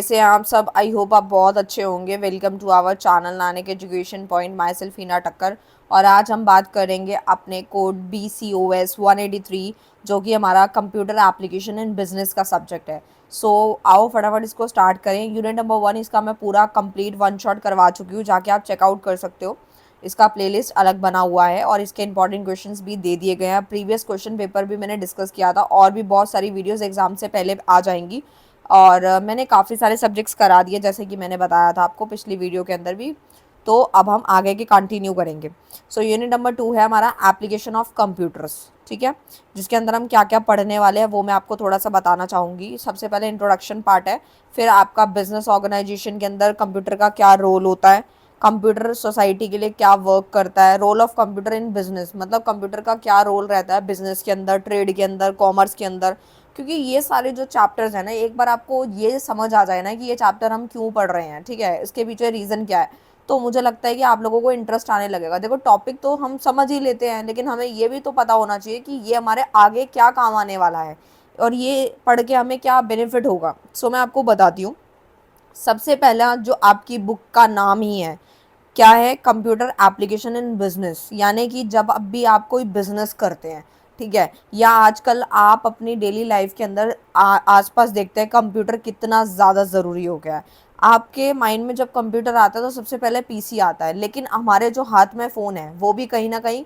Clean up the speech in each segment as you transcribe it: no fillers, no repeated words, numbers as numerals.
कैसे हैं आप सब। आई होप आप बहुत अच्छे होंगे। Welcome to our channel Nanak education point. Myself Heena Takkar. और आज हम बात करेंगे अपने कोड BCOS 183 जो कि हमारा कंप्यूटर एप्लीकेशन इन बिजनेस का सब्जेक्ट है। सो आओ फटाफट इसको स्टार्ट करें। यूनिट नंबर 1 इसका मैं पूरा कंप्लीट वन शॉट करवा चुकी हूँ, जाके आप चेकआउट कर सकते हो। इसका प्लेलिस्ट अलग बना हुआ है और इसके इंपॉर्टेंट क्वेश्चंस भी दे दिए गए हैं। प्रीवियस क्वेश्चन पेपर भी मैंने डिस्कस किया था और भी बहुत सारी वीडियोस एग्जाम से पहले आ जाएंगी। और मैंने काफ़ी सारे सब्जेक्ट्स करा दिए जैसे कि मैंने बताया था आपको पिछली वीडियो के अंदर भी। तो अब हम आगे के कंटिन्यू करेंगे। सो यूनिट नंबर 2 है हमारा एप्लीकेशन ऑफ कंप्यूटर्स। ठीक है, जिसके अंदर हम क्या क्या पढ़ने वाले हैं वो मैं आपको थोड़ा सा बताना चाहूँगी। सबसे पहले इंट्रोडक्शन पार्ट है, फिर आपका बिजनेस ऑर्गेनाइजेशन के अंदर कंप्यूटर का क्या रोल होता है, कंप्यूटर सोसाइटी के लिए क्या वर्क करता है, role of computer in business मतलब कंप्यूटर का क्या रोल रहता है बिजनेस के अंदर, ट्रेड के अंदर, कॉमर्स के अंदर। क्योंकि ये सारे जो चैप्टर्स हैं ना, एक बार आपको ये समझ आ जाए ना कि ये चैप्टर हम क्यों पढ़ रहे हैं, ठीक है, इसके पीछे रीज़न क्या है, तो मुझे लगता है कि आप लोगों को इंटरेस्ट आने लगेगा। देखो टॉपिक तो हम समझ ही लेते हैं, लेकिन हमें ये भी तो पता होना चाहिए कि ये हमारे आगे क्या काम आने वाला है और ये पढ़ के हमें क्या बेनिफिट होगा। सो मैं आपको बताती हूँ। सबसे पहला जो आपकी बुक का नाम ही है, क्या है, कंप्यूटर एप्लीकेशन इन बिजनेस, यानी कि जब अब भी आप कोई बिजनेस करते हैं, ठीक है, या आजकल आप अपनी डेली लाइफ के अंदर आसपास देखते हैं कंप्यूटर कितना ज़्यादा ज़रूरी हो गया है। आपके माइंड में जब कंप्यूटर आता है तो सबसे पहले पीसी आता है, लेकिन हमारे जो हाथ में फ़ोन है वो भी कहीं ना कहीं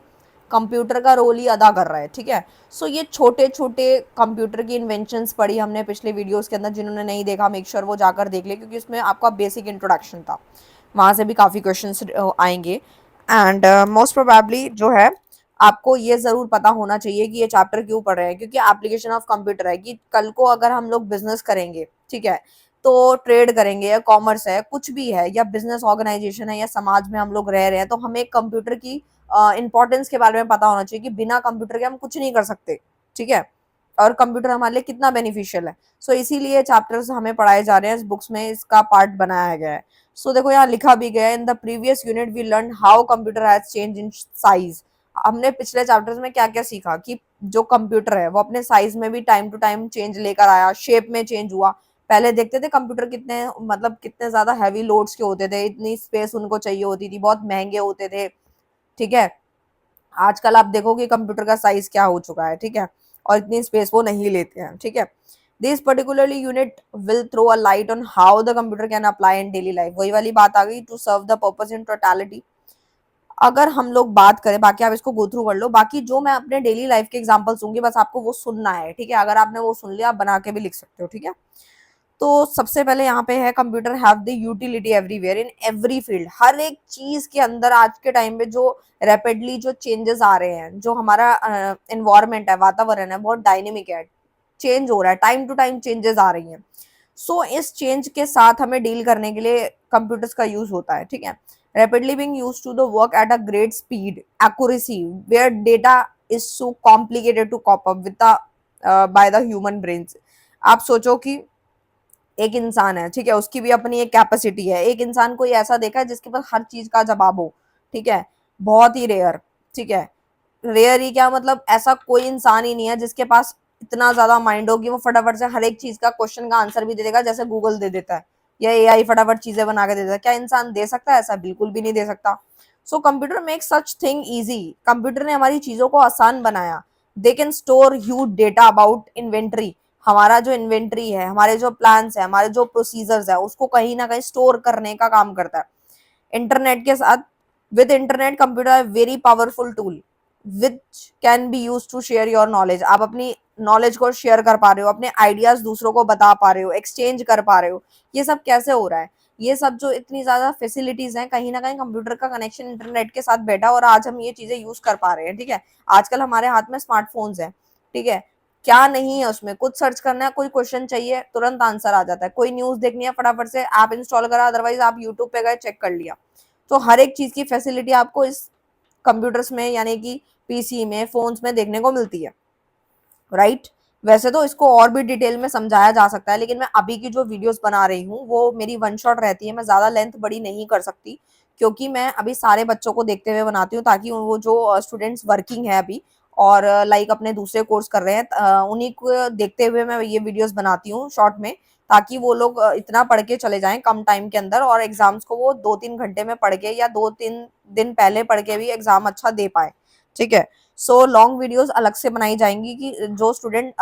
कंप्यूटर का रोल ही अदा कर रहा है। ठीक है, सो ये छोटे छोटे कंप्यूटर की इन्वेंशंस पढ़ी हमने पिछले वीडियोस के अंदर। जिन्होंने नहीं देखा मेक श्योर वो जाकर देख ले, क्योंकि इसमें आपका बेसिक इंट्रोडक्शन था, वहाँ से भी काफ़ी क्वेश्चंस आएंगे। एंड मोस्ट प्रोबेबली जो है आपको ये ज़रूर पता होना चाहिए कि ये चैप्टर क्यों पढ़ रहे हैं, क्योंकि एप्लीकेशन ऑफ कंप्यूटर है कि कल को अगर हम लोग बिजनेस करेंगे, ठीक है, तो ट्रेड करेंगे या कॉमर्स है, कुछ भी है, या बिजनेस ऑर्गेनाइजेशन है, या समाज में हम लोग रह रहे हैं, तो हमें कंप्यूटर की इंपॉर्टेंस के बारे में पता होना चाहिए कि बिना कंप्यूटर के हम कुछ नहीं कर सकते। ठीक है, और कंप्यूटर हमारे लिए कितना बेनिफिशियल है। सो इसीलिए चैप्टर्स हमें पढ़ाए जा रहे हैं, इस बुक्स में इसका पार्ट बनाया गया है। सो देखो यहाँ लिखा भी गया है, in the previous unit we learn how computer has change in size. हमने पिछले चैप्टर्स में क्या क्या सीखा कि जो कंप्यूटर है वो अपने साइज में भी टाइम टू टाइम चेंज लेकर आया, शेप में चेंज हुआ। पहले देखते थे कंप्यूटर कितने मतलब कितने ज्यादा हैवी लोड्स के होते थे, इतनी स्पेस उनको चाहिए होती थी, बहुत महंगे होते थे। ठीक है, आजकल आप देखोगे कंप्यूटर का साइज क्या हो चुका है, ठीक है, और इतनी स्पेस वो नहीं लेते हैं। ठीक है, this particularly unit will throw a light on how the computer can apply in daily life. वही वाली बात आ गई, to serve the purpose in totality. अगर हम लोग बात करें, बाकी आप इसको गो थ्रू कर लो, बाकी जो मैं अपने डेली लाइफ के एग्जांपल्स दूंगी बस आपको वो सुनना है। ठीक है, अगर आपने वो सुन लिया आप बना के भी लिख सकते हो। ठीक है, तो सबसे पहले यहाँ पे है computer have the utility everywhere in every field. हर एक चीज के अंदर आज के टाइम पे जो रैपिडली जो चेंजेस आ रहे हैं, जो हमारा एनवायरनमेंट है, वातावरण है, बहुत डायनेमिक है, चेंज हो रहा है, टाइम टू टाइम चेंजेस आ रही हैं। सो इस चेंज के साथ हमें डील करने के लिए कंप्यूटर्स का यूज होता है। ठीक है, rapidly being used to the work at a great speed accuracy where data is so complicated to cope up with the by the human brains. आप सोचो कि एक इंसान है, ठीक है, उसकी भी अपनी एक कैपेसिटी है। एक इंसान कोई ऐसा देखा है जिसके पास हर चीज का जवाब हो? ठीक है, बहुत ही रेयर। ठीक है, रेयर ही क्या मतलब, ऐसा कोई इंसान ही नहीं है जिसके पास इतना ज्यादा माइंड हो कि वो फटाफट से हर एक चीज का क्वेश्चन का आंसर भी दे देगा, जैसे गूगल दे देता है या एआई फटाफट चीजें बना के दे देता है। क्या इंसान दे सकता है ऐसा? बिल्कुल भी नहीं दे सकता। So computer make such thing easy. Computer ने हमारी चीजों को आसान बनाया। They can store huge data about inventory. हमारा जो इन्वेंट्री है, हमारे जो प्लान्स है, हमारे जो प्रोसीजर्स है, उसको कहीं ना कहीं स्टोर करने का काम करता है। इंटरनेट के साथ, with internet computer very powerful tool which can be use to share your knowledge. आप अपनी नॉलेज को शेयर कर पा रहे हो, अपने आइडियाज दूसरों को बता पा रहे हो, एक्सचेंज कर पा रहे हो। ये सब कैसे हो रहा है? ये सब जो इतनी ज्यादा फैसिलिटीज हैं, कहीं ना कहीं कंप्यूटर का कनेक्शन इंटरनेट के साथ बैठा और आज हम ये चीजें यूज कर पा रहे हैं। ठीक है, आजकल हमारे हाथ में स्मार्टफोन्स हैं। ठीक है, क्या नहीं है उसमें, कुछ सर्च करना है, कोई क्वेश्चन चाहिए तुरंत आंसर आ जाता है, कोई न्यूज देखनी है फटाफट से ऐप इंस्टॉल करा, अदरवाइज आप यूट्यूब पे गए चेक कर लिया। तो हर एक चीज की फैसिलिटी आपको इस कंप्यूटर्स में यानी कि पीसी में, फोन्स में देखने को मिलती है। राइट, वैसे तो इसको और भी डिटेल में समझाया जा सकता है, लेकिन मैं अभी की जो वीडियोस बना रही हूँ वो मेरी वन शॉट रहती है, मैं ज्यादा लेंथ बड़ी नहीं कर सकती, क्योंकि मैं अभी सारे बच्चों को देखते हुए बनाती हूँ, ताकि वो जो स्टूडेंट्स वर्किंग है अभी और लाइक अपने दूसरे कोर्स कर रहे हैं, उन्हीं को देखते हुए मैं ये वीडियोस बनाती हूँ शॉर्ट में। ताकि वो लोग इतना पढ़ के चले जाएं कम टाइम के अंदर, और एग्जाम्स को वो 2-3 घंटे में पढ़ के या 2-3 दिन पहले पढ़ के भी एग्जाम अच्छा दे पाए। ठीक है, सो लॉन्ग वीडियोस अलग से बनाई जाएंगी कि जो स्टूडेंट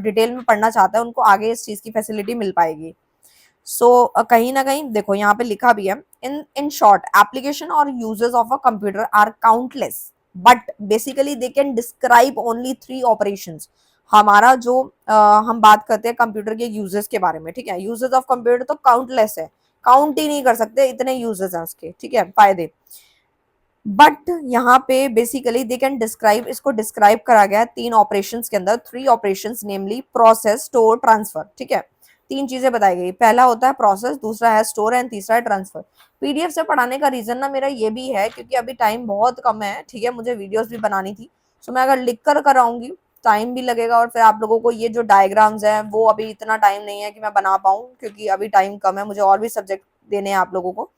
डिटेल में पढ़ना चाहता है उनको आगे इस चीज की फैसिलिटी मिल पाएगी। कहीं ना कहीं देखो यहाँ पे लिखा भी है, इन शॉर्ट एप्लीकेशन और uses of a computer are countless, but basically they can describe only 3 operations. हमारा जो हम बात करते हैं कंप्यूटर के यूजेस के बारे में, ठीक है, यूजेस ऑफ कंप्यूटर तो काउंटलेस है, काउंट ही नहीं कर सकते, इतने यूजेस हैं उसके, ठीक है, फायदे। बट यहाँ पे बेसिकली दे कैन डिस्क्राइब, इसको डिस्क्राइब करा गया है 3 ऑपरेशंस के अंदर, 3 ऑपरेशंस नेमली प्रोसेस, स्टोर, ट्रांसफर। ठीक है, 3 चीजें बताई गई, पहला होता है प्रोसेस, दूसरा है स्टोर एंड तीसरा है ट्रांसफर। पीडीएफ से पढ़ाने का रीजन ना मेरा ये भी है क्योंकि अभी टाइम बहुत कम है, ठीक है, मुझे वीडियोस भी बनानी थी, सो मैं अगर लिख कर कराऊंगी टाइम भी लगेगा, और फिर आप लोगों को ये जो डायग्राम्स है वो अभी इतना टाइम नहीं है कि मैं बना पाऊँ, क्योंकि अभी टाइम कम है, मुझे और भी सब्जेक्ट देने हैं आप लोगों को।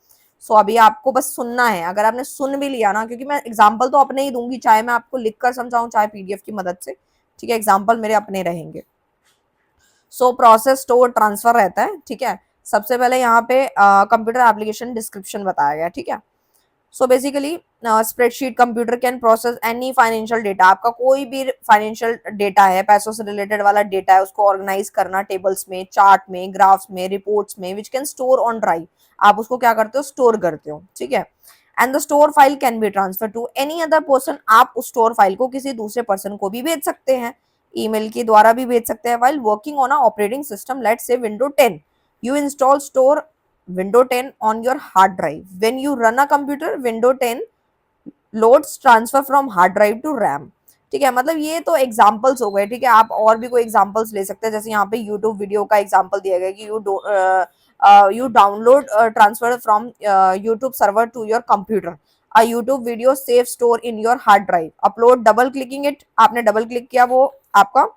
अभी आपको बस सुनना है, अगर आपने सुन भी लिया ना, क्योंकि मैं एग्जाम्पल तो अपने ही दूंगी, चाहे मैं आपको लिख कर समझाऊं चाहे पीडीएफ की मदद से, ठीक है, एग्जाम्पल मेरे अपने रहेंगे। प्रोसेस, स्टोर, ट्रांसफर रहता है, ठीक है। सबसे पहले यहाँ पे कंप्यूटर एप्लीकेशन डिस्क्रिप्शन बताया गया, ठीक है। Basically spreadsheet computer can process any financial data, आपका कोई भी फाइनेंशियल डेटा है, पैसों से रिलेटेड वाला डेटा है, उसको ऑर्गेनाइज करना टेबल्स में, चार्ट में, ग्राफ्स में, रिपोर्ट्स में, which can store on drive, आप उसको क्या करते हो, स्टोर करते हो, ठीक है। And the store file can be transfer to any other person, आप उस स्टोर फाइल को किसी दूसरे पर्सन को भी भेज सकते हैं, ईमेल के द्वारा भी भेज सकते हैं। While working on a operating system, let's say window 10, you install store window 10 on your hard drive, when you run a computer window 10 loads transfer from hard drive to RAM। ठीक है, मतलब ये तो एग्जांपल्स हो गए, ठीक है, आप और भी कोई एग्जांपल्स ले सकते हैं, जैसे यहाँ पे यूट्यूब वीडियो का एग्जांपल दिया गया कि you download transfer from YouTube server to your computer, a YouTube video save store in your hard drive, upload double clicking it, आपने डबल क्लिक किया वो आपका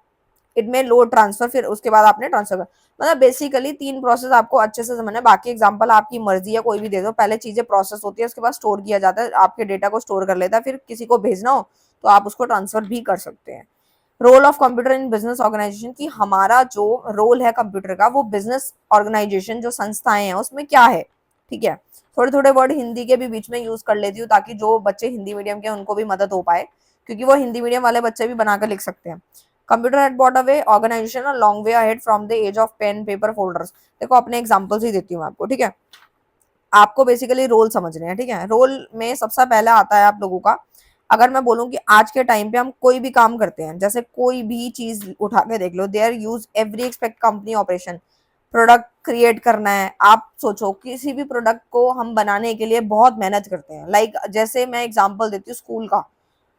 इट में लोड ट्रांसफर, फिर उसके बाद आपने ट्रांसफर कर, मतलब बेसिकली 3 प्रोसेस आपको अच्छे से समझना है, बाकी एग्जांपल आपकी मर्जी है कोई भी दे दो, पहले चीजें प्रोसेस होती है, उसके बाद स्टोर किया जाता है, आपके डेटा को स्टोर कर लेता है, फिर किसी को भेजना हो तो आप उसको ट्रांसफर भी कर सकते हैं। Role of computer in business organisation, की हमारा जो रोल है कंप्यूटर का वो बिजनेस ऑर्गेनाइजेशन जो संस्थाएं हैं उसमें क्या है, ठीक है। थोड़े थोड़े वर्ड हिंदी के भी बीच में यूज कर लेती हूँ ताकि जो बच्चे हिंदी मीडियम के उनको भी मदद हो पाए, क्योंकि वो हिंदी मीडियम वाले बच्चे भी बनाकर लिख सकते हैं। Computer had bought away organisation a long way ahead from the age of pen paper folders. देखो अपने एग्जांपल्स ही देती हूँ आपको, ठीक है, आपको बेसिकली रोल समझने हैं, ठीक है। रोल में सबसे पहला आता है आप लोगों का, अगर मैं बोलूं कि आज के टाइम पे हम कोई भी काम करते हैं, जैसे कोई भी चीज उठा के देख लो, there use every expect company operation, product create करना है, आप सोचो किसी भी प्रोडक्ट को हम बनाने के लिए बहुत मेहनत करते हैं, लाइक जैसे मैं एग्जांपल देती हूँ स्कूल का,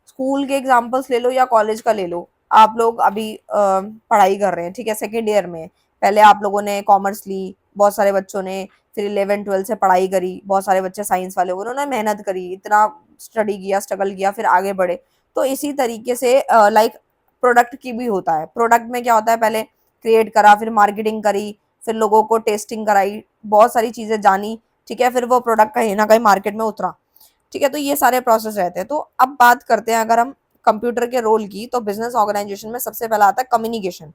स्कूल के एग्जाम्पल्स ले लो या कॉलेज का ले लो, आप लोग अभी पढ़ाई कर रहे हैं, ठीक है, सेकेंड ईयर में, पहले आप लोगों ने कॉमर्स ली, बहुत सारे बच्चों ने फिर 11-12 से पढ़ाई करी, बहुत सारे बच्चे साइंस वाले उन्होंने मेहनत करी, इतना स्टडी किया, स्ट्रगल किया, फिर आगे बढ़े। तो इसी तरीके से लाइक प्रोडक्ट की भी होता है, प्रोडक्ट में क्या होता है, पहले क्रिएट करा, फिर मार्केटिंग करी, फिर लोगों को टेस्टिंग कराई, बहुत सारी चीजें जानी, ठीक है, फिर वो प्रोडक्ट कहीं ना कहीं मार्केट में उतरा, ठीक है। तो ये सारे प्रोसेस रहते हैं। तो अब बात करते हैं अगर हम कंप्यूटर के रोल की, तो बिजनेस ऑर्गेनाइजेशन में सबसे पहला आता है कम्युनिकेशन।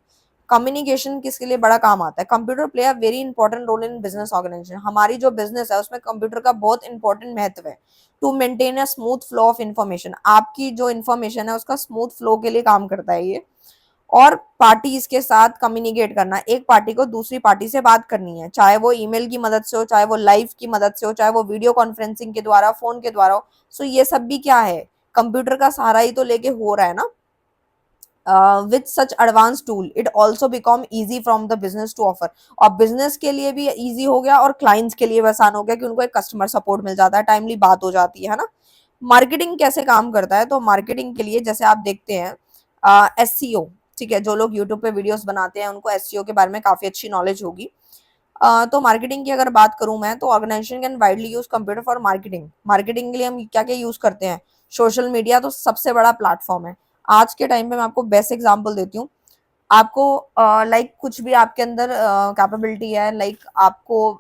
कम्युनिकेशन किसके लिए बड़ा काम आता है, computer play a very important role in business organisation, हमारी जो बिजनेस है उसमें कंप्यूटर का बहुत इंपॉर्टेंट महत्व है। To maintain a smooth flow of information, आपकी जो इन्फॉर्मेशन है उसका स्मूथ फ्लो के लिए काम करता है ये। और पार्टीज के साथ कम्युनिकेट करना, एक पार्टी को दूसरी पार्टी से बात करनी है, चाहे वो ईमेल की मदद से हो, चाहे वो लाइव की मदद से हो, चाहे वो वीडियो कॉन्फ्रेंसिंग के द्वारा, फोन के द्वारा हो। ये सब भी क्या है, कंप्यूटर का सहारा ही तो लेके हो रहा है ना। With such advance tool it also become easy from the business to offer, और बिजनेस के लिए भी ईजी हो गया और क्लाइंट्स के लिए भी आसान हो गया कि उनको एक कस्टमर सपोर्ट मिल जाता है, टाइमली बात हो जाती है ना। मार्केटिंग कैसे काम करता है, तो मार्केटिंग के लिए जैसे आप देखते हैं एससीओ, ठीक है, जो लोग यूट्यूब पे वीडियोस बनाते हैं उनको एससीओ के बारे में काफी अच्छी नॉलेज होगी। तो मार्केटिंग की अगर बात करूं मैं, तो organisation can widely use computer for marketing, marketing के लिए हम क्या क्या यूज करते हैं, सोशल मीडिया तो सबसे बड़ा प्लेटफॉर्म है आज के टाइम पे। मैं आपको बेस्ट एग्जांपल देती हूँ, आपको लाइक कुछ भी आपके अंदर कैपेबिलिटी है, लाइक आपको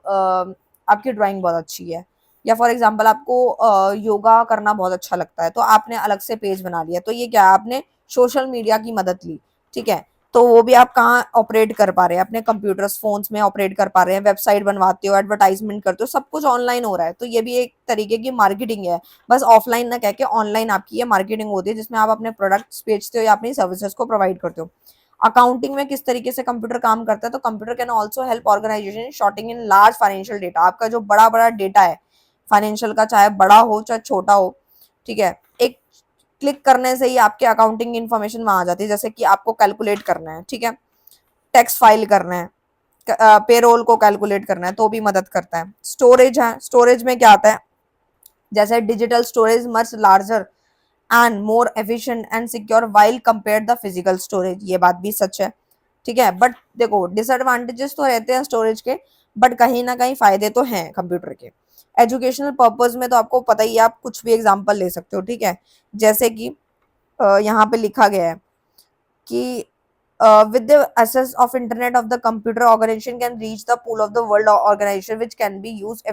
आपकी ड्राइंग बहुत अच्छी है, या फॉर एग्जांपल आपको योगा करना बहुत अच्छा लगता है, तो आपने अलग से पेज बना लिया, तो ये क्या है, आपने सोशल मीडिया की मदद ली, ठीक है। तो वो भी आप कहाँ ऑपरेट कर पा रहे हैं, अपने कंप्यूटर्स फोन्स में ऑपरेट कर पा रहे हैं, वेबसाइट बनवाते हो, एडवर्टाइजमेंट करते हो, सब कुछ ऑनलाइन हो रहा है। तो ये भी एक तरीके की मार्केटिंग है। बस ऑफलाइन ना कह के ऑनलाइन आपकी ये मार्केटिंग होती है, जिसमें आप अपने प्रोडक्ट्स बेचते हो या अपनी सर्विसेज को प्रोवाइड करते हो। अकाउंटिंग में किस तरीके से कंप्यूटर काम करता है, तो computer can also help organisation sorting in large financial data. आपका जो बड़ा बड़ा डेटा है फाइनेंशियल का, चाहे बड़ा हो चाहे छोटा हो, ठीक है, एक क्लिक करने से ही आपके अकाउंटिंग इन्फॉर्मेशन वहां आ जाती है। जैसे कि आपको कैलकुलेट करना है, ठीक है, टैक्स फाइल करना है, पेरोल को कैलकुलेट करना है, तो भी मदद करता है। स्टोरेज है, स्टोरेज में क्या आता है, जैसे digital storage much larger and more efficient and secure while compare the physical storage. ये बात भी सच है, ठीक है। बट देखो डिसएडवांटेजेस तो रहते हैं स्टोरेज के, बट कहीं ना कहीं फायदे तो हैं कंप्यूटर के। एजुकेशनल पर्पज में तो आपको पता ही है, आप कुछ भी एग्जांपल ले सकते हो, ठीक है। जैसे कि यहाँ पे लिखा गया है कि with the access of internet of the computer, organization can reach the pool of the world organization which can be used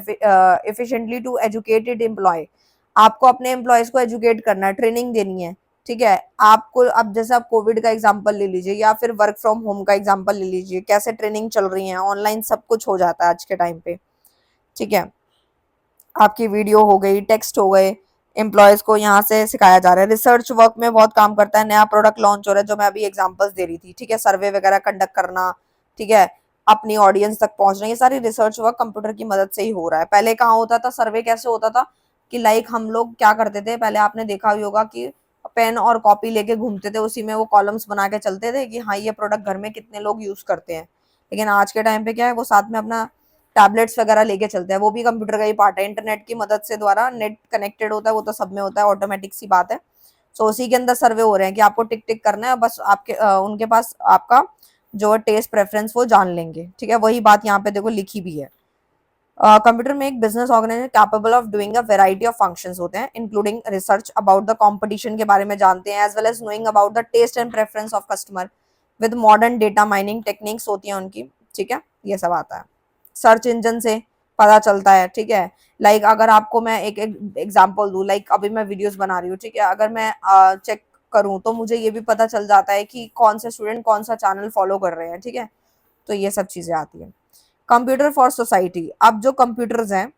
efficiently to educated employee। आपको अपने एम्प्लॉयज को एजुकेट करना है, ट्रेनिंग देनी है, ठीक है। आपको अब जैसे आप कोविड का एग्जांपल ले लीजिए या फिर वर्क फ्रॉम होम का एग्जांपल ले लीजिए, कैसे ट्रेनिंग चल रही है ऑनलाइन, सब कुछ हो जाता है आज के टाइम पे, ठीक है। आपकी वीडियो हो गई, टेक्स्ट हो गए, एम्प्लॉयज को यहाँ से सिखाया जा रहा है। रिसर्च वर्क में बहुत काम करता है, नया प्रोडक्ट लॉन्च हो रहा है, जो मैं अभी एग्जांपल्स दे रही थी, ठीक है, सर्वे वगैरह कंडक्ट करना, ठीक है, अपनी ऑडियंस तक पहुंचना, ये सारी रिसर्च वर्क कंप्यूटर की मदद से ही हो रहा है। पहले कहाँ होता था सर्वे, कैसे होता था कि लाइक हम लोग क्या करते थे, पहले आपने देखा भी होगा कि पेन और कॉपी लेके घूमते थे, उसी में वो कॉलम्स बना के चलते थे कि हाँ ये प्रोडक्ट घर में कितने लोग यूज करते हैं। लेकिन आज के टाइम पे क्या है, वो साथ में अपना टैबलेट्स वगैरह लेके चलते हैं, वो भी कंप्यूटर का ही पार्ट है। इंटरनेट की मदद से द्वारा नेट कनेक्टेड होता है, वो तो सब में होता है, ऑटोमेटिक सी बात है। सो उसी के अंदर सर्वे हो रहे हैं कि आपको टिक टिक करना है, बस आपके उनके पास आपका जो टेस्ट प्रेफरेंस वो जान लेंगे, ठीक है। वही बात यहाँ पे देखो लिखी भी है। कंप्यूटर में एक business organisation capable of doing a variety of functions होते हैं, including research about the competition के बारे में जानते हैं, as well as knowing about the taste and preference of customer with modern data mining techniques होती हैं उनकी, ठीक है, ये सब आता है। सर्च इंजन से पता चलता है, ठीक है। लाइक अगर आपको मैं एक एग्जांपल दूं, लाइक अभी मैं वीडियोस बना रही हूँ, ठीक है, अगर मैं चेक करूँ तो मुझे ये भी पता चल जाता है कि कौन से स्टूडेंट कौन सा चैनल फॉलो कर रहे हैं, ठीक है। तो ये सब चीजें आती है। कंप्यूटर फॉर सोसाइटी, अब जो कंप्यूटर्स हैं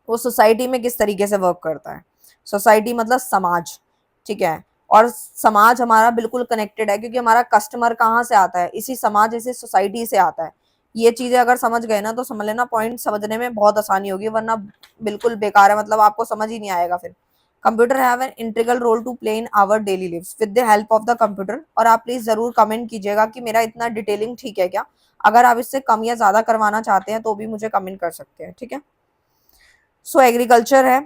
वो सोसाइटी में किस तरीके से वर्क करता है। सोसाइटी मतलब समाज, ठीक है। और समाज हमारा बिल्कुल कनेक्टेड है, क्योंकि हमारा कस्टमर कहाँ से आता है, इसी समाज, इसी सोसाइटी से आता है। ये चीजें अगर समझ गए ना, तो समझ लेना पॉइंट समझने में बहुत आसानी होगी, वरना बिल्कुल बेकार है, मतलब आपको समझ ही नहीं आएगा फिर। Computer have an integral role to play in our daily lives with the help of the computer. और आप प्लीज जरूर कमेंट कीजिएगा कि मेरा इतना डिटेलिंग ठीक है क्या। अगर आप इससे कम या ज्यादा करवाना चाहते हैं तो भी मुझे कमेंट कर सकते हैं, ठीक है। सो एग्रीकल्चर है,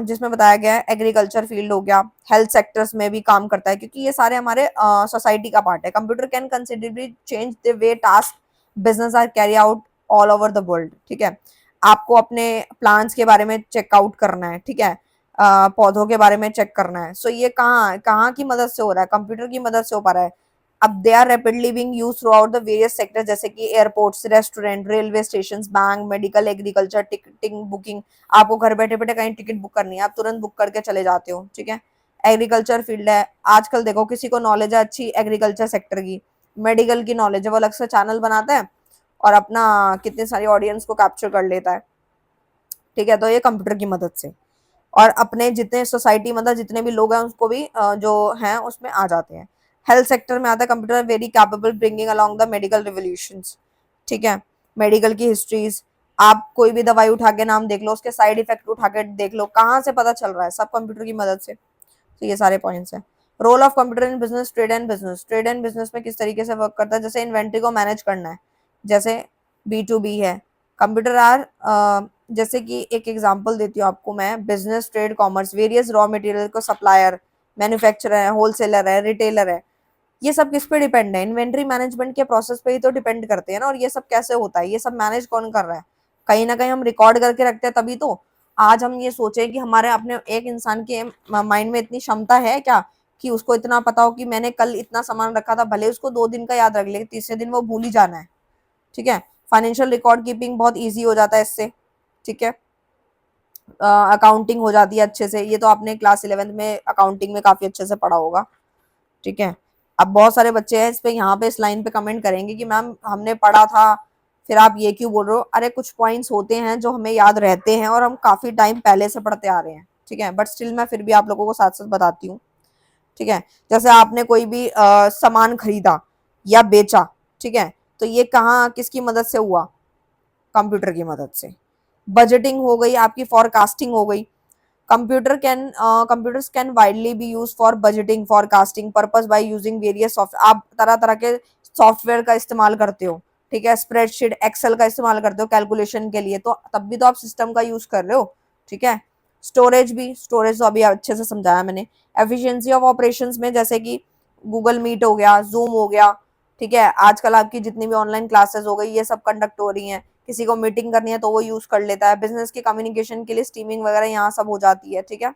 जिसमें बताया गया है एग्रीकल्चर फील्ड हो गया, हेल्थ सेक्टर्स में भी काम करता है, क्योंकि ये सारे हमारे सोसाइटी का पार्ट है। Computer can considerably change the way task business are carry out all over the world, ठीक है। आपको अपने प्लान्स के बारे में चेकआउट करना है, ठीक है, पौधों के बारे में चेक करना है। सो ये कहाँ कहाँ की मदद से हो रहा है, कंप्यूटर की मदद से हो पा रहा है। अब they are rapidly being used throughout the various sectors, जैसे कि airports, restaurant, railway station, bank, medical, agriculture, ticketing, booking. आपको घर बैठे बैठे कहीं टिकट बुक करनी है, आप तुरंत बुक करके चले जाते हो, ठीक है। एग्रीकल्चर फील्ड है, आजकल देखो किसी को नॉलेज है अच्छी एग्रीकल्चर सेक्टर की, मेडिकल की नॉलेज है, वो अलग से चैनल बनाता है और अपना कितनी सारी ऑडियंस को कैप्चर कर लेता है, ठीक है। तो ये कंप्यूटर की मदद से, और अपने जितने सोसाइटी मतलब जितने भी लोग हैं उसको भी जो हैं उसमें आ जाते हैं। हेल्थ सेक्टर में आता है computer very capable bringing along the medical revolutions, ठीक है। मेडिकल की हिस्ट्रीज, आप कोई भी दवाई उठा के नाम देख लो, उसके साइड इफेक्ट उठा के देख लो, कहाँ से पता चल रहा है, सब कंप्यूटर की मदद से। तो ये सारे पॉइंट्स हैं। Role of computer in business, trade and business, trade and business में किस तरीके से वर्क करता है, जैसे इन्वेंट्री को मैनेज करना है, जैसे B2B है। कंप्यूटर आर जैसे कि एक एग्जांपल देती हूँ आपको मैं, business, trade, commerce, various raw material को सप्लायर, मैन्युफैक्चरर है, होलसेलर है, रिटेलर है, ये सब किस पे डिपेंड है, इन्वेंट्री मैनेजमेंट के प्रोसेस पे ही तो डिपेंड करते हैं ना। और ये सब कैसे होता है, ये सब मैनेज कौन कर रहा है, कहीं ना कहीं हम रिकॉर्ड करके रखते हैं तभी तो। आज हम ये सोचे कि हमारे अपने एक इंसान के माइंड में इतनी क्षमता है क्या कि उसको इतना पता हो कि मैंने कल इतना सामान रखा था, भले उसको 2 दिन का याद रख ले, तीसरे दिन वो भूल ही जाना है, ठीक है। फाइनेंशियल रिकॉर्ड कीपिंग बहुत ईजी हो जाता है इससे, ठीक है। अकाउंटिंग हो जाती है अच्छे से, ये तो आपने क्लास 11th में अकाउंटिंग में काफी अच्छे से पढ़ा होगा, ठीक है। अब बहुत सारे बच्चे हैं इस पे यहाँ पे इस लाइन पे कमेंट करेंगे कि मैम हमने पढ़ा था, फिर आप ये क्यों बोल रहे हो। अरे कुछ पॉइंट्स होते हैं जो हमें याद रहते हैं और हम काफी टाइम पहले से पढ़ते आ रहे हैं, ठीक है, बट स्टिल मैं फिर भी आप लोगों को साथ साथ बताती हूँ, ठीक है। जैसे आपने कोई भी सामान खरीदा या बेचा, ठीक है, तो ये कहाँ किसकी मदद से हुआ, कंप्यूटर की मदद से। बजटिंग हो गई आपकी, फॉरकास्टिंग हो गई। computers can widely be used for budgeting, forecasting purpose by using various software। आप तरह तरह के सॉफ्टवेयर का इस्तेमाल करते हो, ठीक है, स्प्रेडशीट एक्सेल का इस्तेमाल करते हो कैलकुलेशन के लिए, तो तब भी तो आप सिस्टम का यूज कर रहे हो, ठीक है। स्टोरेज भी, स्टोरेज तो अभी अच्छे से समझाया मैंने। एफिशिएंसी ऑफ ऑपरेशंस में जैसे कि गूगल मीट हो गया, जूम हो गया, ठीक है, आजकल आपकी जितनी भी ऑनलाइन क्लासेस हो गई ये सब कंडक्ट हो रही हैं, किसी को मीटिंग करनी है तो वो यूज कर लेता है, बिजनेस की कम्युनिकेशन के लिए स्ट्रीमिंग वगैरह यहाँ सब हो जाती है, ठीक है।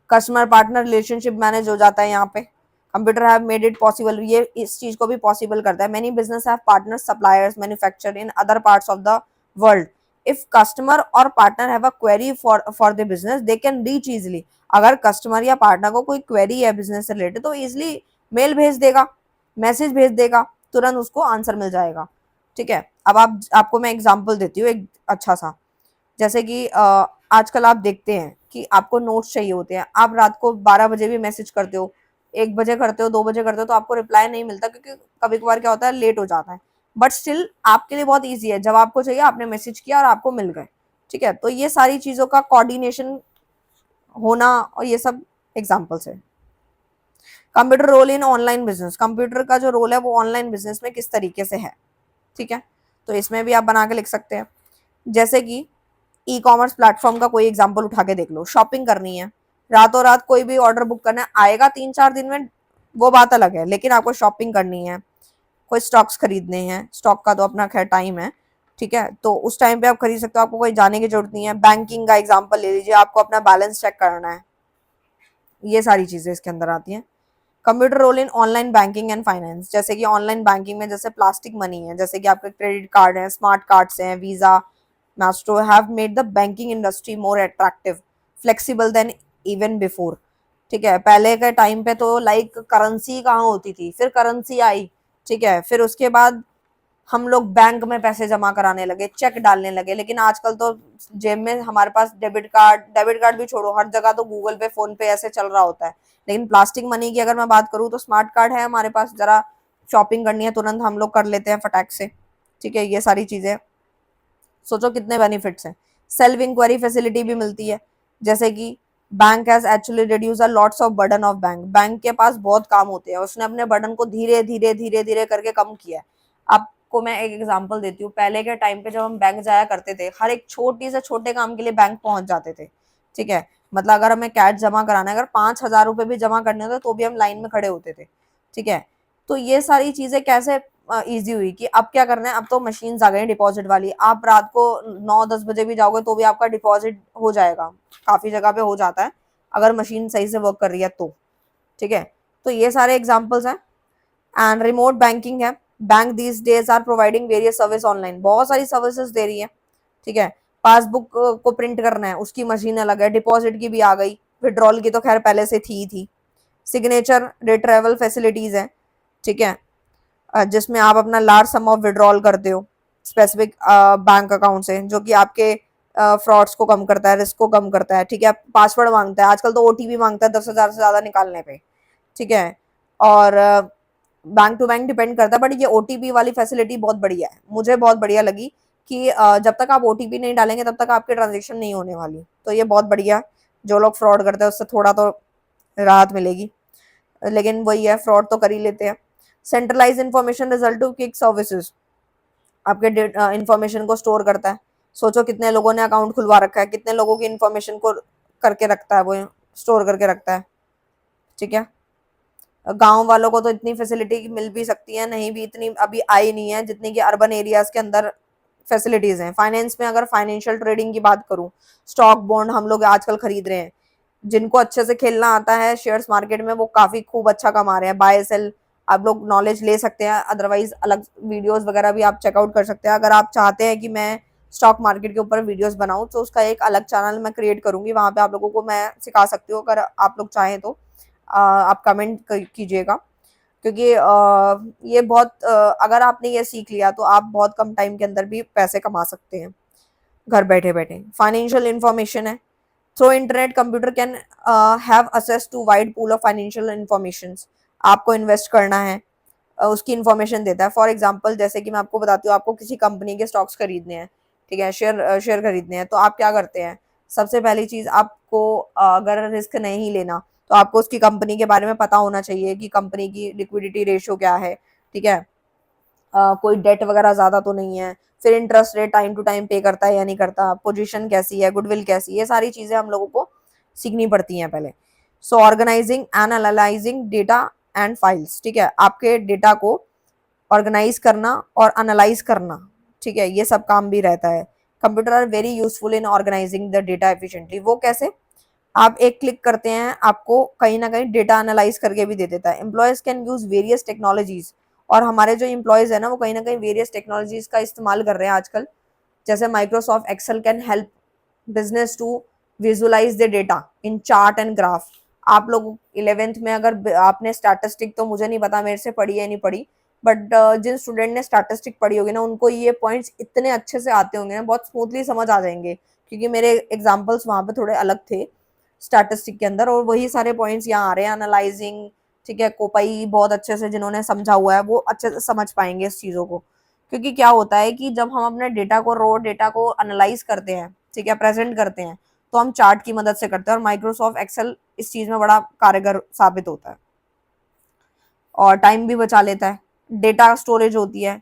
कस्टमर पार्टनर रिलेशनशिप मैनेज हो जाता है यहाँ पे। Computer have made it possible, ये इस चीज को भी पॉसिबल करता है। Many business have partner suppliers manufacture in other parts of the world. If customer और partner have a query for the business they can reach easily. अगर customer या पार्टनर को कोई क्वेरी है बिजनेस से रिलेटेड तो इजिली मेल भेज देगा, मैसेज भेज देगा, तुरंत उसको आंसर मिल जाएगा, ठीक है। अब आपको मैं एग्जांपल देती हूँ एक अच्छा सा। जैसे कि आजकल आप देखते हैं कि आपको नोट्स चाहिए होते हैं, आप रात को 12 बजे भी मैसेज करते हो, 1 बजे करते हो, 2 बजे करते हो, तो आपको रिप्लाई नहीं मिलता क्योंकि कभी कभार क्या होता है लेट हो जाता है। बट स्टिल आपके लिए बहुत ईजी है, जब आपको चाहिए आपने मैसेज किया और आपको मिल गए, ठीक है। तो ये सारी चीजों का कोऑर्डिनेशन होना और ये सब एग्जाम्पल्स है। Computer role in online business, computer का जो रोल है वो ऑनलाइन बिजनेस में किस तरीके से है, ठीक है। तो इसमें भी आप बना के लिख सकते हैं। जैसे कि ई कॉमर्स प्लेटफॉर्म का कोई एग्जांपल उठा के देख लो, शॉपिंग करनी है, रातों रात कोई भी ऑर्डर बुक करना है, आएगा 3-4 दिन में, वो बात अलग है, लेकिन आपको शॉपिंग करनी है, कोई स्टॉक्स खरीदने हैं, स्टॉक का तो अपना खैर टाइम है, ठीक है, तो उस टाइम पे आप खरीद सकते हो, आपको कोई जाने की जरूरत नहीं है। बैंकिंग का एग्जाम्पल ले लीजिए, आपको अपना बैलेंस चेक करना है, ये सारी चीजें इसके अंदर आती हैं। Computer role in online banking and finance, जैसे कि ऑनलाइन बैंकिंग में जैसे प्लास्टिक मनी है, जैसे कि आपके क्रेडिट कार्ड है, स्मार्ट कार्ड्स हैं, Visa, Maestro have made the banking industry more attractive, flexible than even before, ठीक है। पहले के टाइम पे तो लाइक करेंसी कहाँ होती थी, फिर करेंसी आई, ठीक है, फिर उसके बाद हम लोग बैंक में पैसे जमा कराने लगे, चेक डालने लगे, लेकिन आजकल तो जेब में हमारे पास डेबिट कार्ड भी छोड़ो, हर जगह तो गूगल पे, फोन पे ऐसे चल रहा होता है। लेकिन प्लास्टिक मनी की अगर मैं बात करूँ तो स्मार्ट कार्ड है हमारे पास, जरा शॉपिंग करनी है तुरंत हम लोग कर लेते हैं फटाक से, ठीक है। ये सारी चीजें सोचो कितने बेनिफिट्स हैं। सेल्फ इंक्वायरी फैसिलिटी भी मिलती है, जैसे कि bank has actually reduce a lots of burden of bank, bank के पास बहुत काम होते हैं, उसने अपने बर्डन को धीरे धीरे धीरे धीरे करके कम किया है। आपको मैं एक एग्जांपल देती हूँ, पहले के टाइम पे जब हम बैंक जाया करते थे, हर एक छोटी से छोटे काम के लिए बैंक पहुंच जाते थे, ठीक है। मतलब अगर हमें कैश जमा कराना है, अगर 5,000 रुपए भी जमा करने होते तो भी हम लाइन में खड़े होते थे, ठीक है। तो ये सारी चीजें कैसे ईजी हुई कि अब क्या करना है, अब तो मशीन आ गई डिपॉजिट वाली, आप रात को 9-10 बजे भी जाओगे तो भी आपका डिपॉजिट हो जाएगा, काफी जगह पे हो जाता है अगर मशीन सही से वर्क कर रही है तो, ठीक है। तो ये सारे एग्जांपल्स हैं। एंड रिमोट बैंकिंग है, bank these days are providing various service online, बहुत सारी सर्विसेज दे रही है, ठीक है। पासबुक को प्रिंट करना है उसकी मशीन अलग है, डिपॉजिट की भी आ गई, विड्रॉल की तो खैर पहले से थी। सिग्नेचर रिट्रेवल फैसिलिटीज है, ठीक है, जिसमें आप अपना लार्ज सम ऑफ विड्रॉल करते हो स्पेसिफिक बैंक अकाउंट से, जो कि आपके फ्रॉड्स को कम करता है, रिस्क को कम करता है, ठीक है। पासवर्ड मांगता है, आजकल तो ओटीपी मांगता है 10,000 से ज्यादा निकालने पे, ठीक है। और बैंक टू बैंक डिपेंड करता है, बट ये ओटीपी वाली फैसिलिटी बहुत बढ़िया है, मुझे बहुत बढ़िया लगी कि जब तक आप ओटीपी नहीं डालेंगे तब तक आपके ट्रांजेक्शन नहीं होने वाली, तो ये बहुत बढ़िया। जो लोग फ्रॉड करते हैं उससे थोड़ा तो राहत मिलेगी, लेकिन वही है, फ्रॉड तो कर ही लेते हैं। Centralize information result to quick services, आपके इंफॉर्मेशन को स्टोर करता है, सोचो कितने लोगों ने अकाउंट खुलवा रखा है, कितने लोगों की इन्फॉर्मेशन को करके रखता है, वो स्टोर करके रखता है, ठीक है। गांव वालों को तो इतनी फैसिलिटी मिल भी सकती है, नहीं भी इतनी अभी आई नहीं है जितनी कि अर्बन एरियाज के अंदर फैसिलिटीज हैं। फाइनेंस में अगर फाइनेंशियल ट्रेडिंग की बात करूं, स्टॉक बॉन्ड हम लोग आजकल खरीद रहे हैं, जिनको अच्छे से खेलना आता है शेयर्स मार्केट में वो काफी खूब अच्छा कमा रहे हैं, बाय सेल आप लोग नॉलेज ले सकते हैं, अदरवाइज अलग वीडियोस वगैरह भी आप चेकआउट कर सकते हैं। अगर आप चाहते हैं कि मैं स्टॉक मार्केट के ऊपर वीडियोस बनाऊं तो उसका एक अलग चैनल मैं क्रिएट करूंगी, वहां पे आप लोगों को मैं सिखा सकती हूँ अगर आप लोग चाहें तो। आप कमेंट कीजिएगा, क्योंकि ये बहुत अगर आपने ये सीख लिया तो आप बहुत कम टाइम के अंदर भी पैसे कमा सकते हैं घर बैठे बैठे। फाइनेंशियल इंफॉर्मेशन है, through internet computer can have access to wide pool of financial information. आपको इन्वेस्ट करना है, उसकी इन्फॉर्मेशन देता है। फॉर एग्जांपल जैसे कि मैं आपको बताती हूँ, आपको किसी कंपनी के स्टॉक्स खरीदने हैं, ठीक है, शेयर खरीदने हैं, तो आप क्या करते हैं, सबसे पहली चीज आपको अगर रिस्क नहीं लेना तो आपको उसकी कंपनी के बारे में पता होना चाहिए कि कंपनी की लिक्विडिटी रेशियो क्या है, ठीक है, कोई डेट वगैरह ज्यादा तो नहीं है, फिर interest rate time to time pay करता है या नहीं करता, पोजीशन कैसी है, गुडविल कैसी है, ये सारी चीजें हम लोगों को सीखनी पड़ती हैं पहले। So organising and analysing data and files, ठीक है, आपके डेटा को ऑर्गेनाइज करना और एनालाइज करना, ठीक है, ये सब काम भी रहता है। Computer are very useful in organizing the data efficiently. वो कैसे, आप एक क्लिक करते हैं, आपको कहीं ना कहीं डेटा एनालाइज करके भी दे देता है। Employees can use various technologies, और हमारे जो एम्प्लॉयज है ना वो कहीं ना कहीं वेरियस टेक्नोलॉजीज का इस्तेमाल कर रहे हैं आजकल। जैसे Microsoft Excel can help business to visualize the data in chart and graph. आप लोग 11th में अगर आपने स्टैटिस्टिक, तो मुझे नहीं पता मेरे से पढ़ी है नहीं पढ़ी, बट जिन स्टूडेंट ने स्टैटिस्टिक पढ़ी होगी ना उनको ये पॉइंट्स इतने अच्छे से आते होंगे ना, बहुत स्मूथली समझ आ जाएंगे, क्योंकि मेरे एग्जाम्पल्स वहां पे थोड़े अलग थे स्टैटिस्टिक के अंदर, और वही सारे पॉइंट्स यहाँ आ रहे हैं। एनालाइजिंग, ठीक है, कोपाई बहुत अच्छे से जिन्होंने समझा हुआ है वो अच्छे से समझ पाएंगे इस चीजों को। क्योंकि क्या होता है कि जब हम अपने डेटा को, रॉ डेटा को एनालाइज करते हैं, ठीक है, प्रेजेंट करते हैं, तो हम चार्ट की मदद से करते हैं, और माइक्रोसॉफ्ट एक्सेल इस चीज में बड़ा कारगर साबित होता है और टाइम भी बचा लेता है। डेटा स्टोरेज होती है।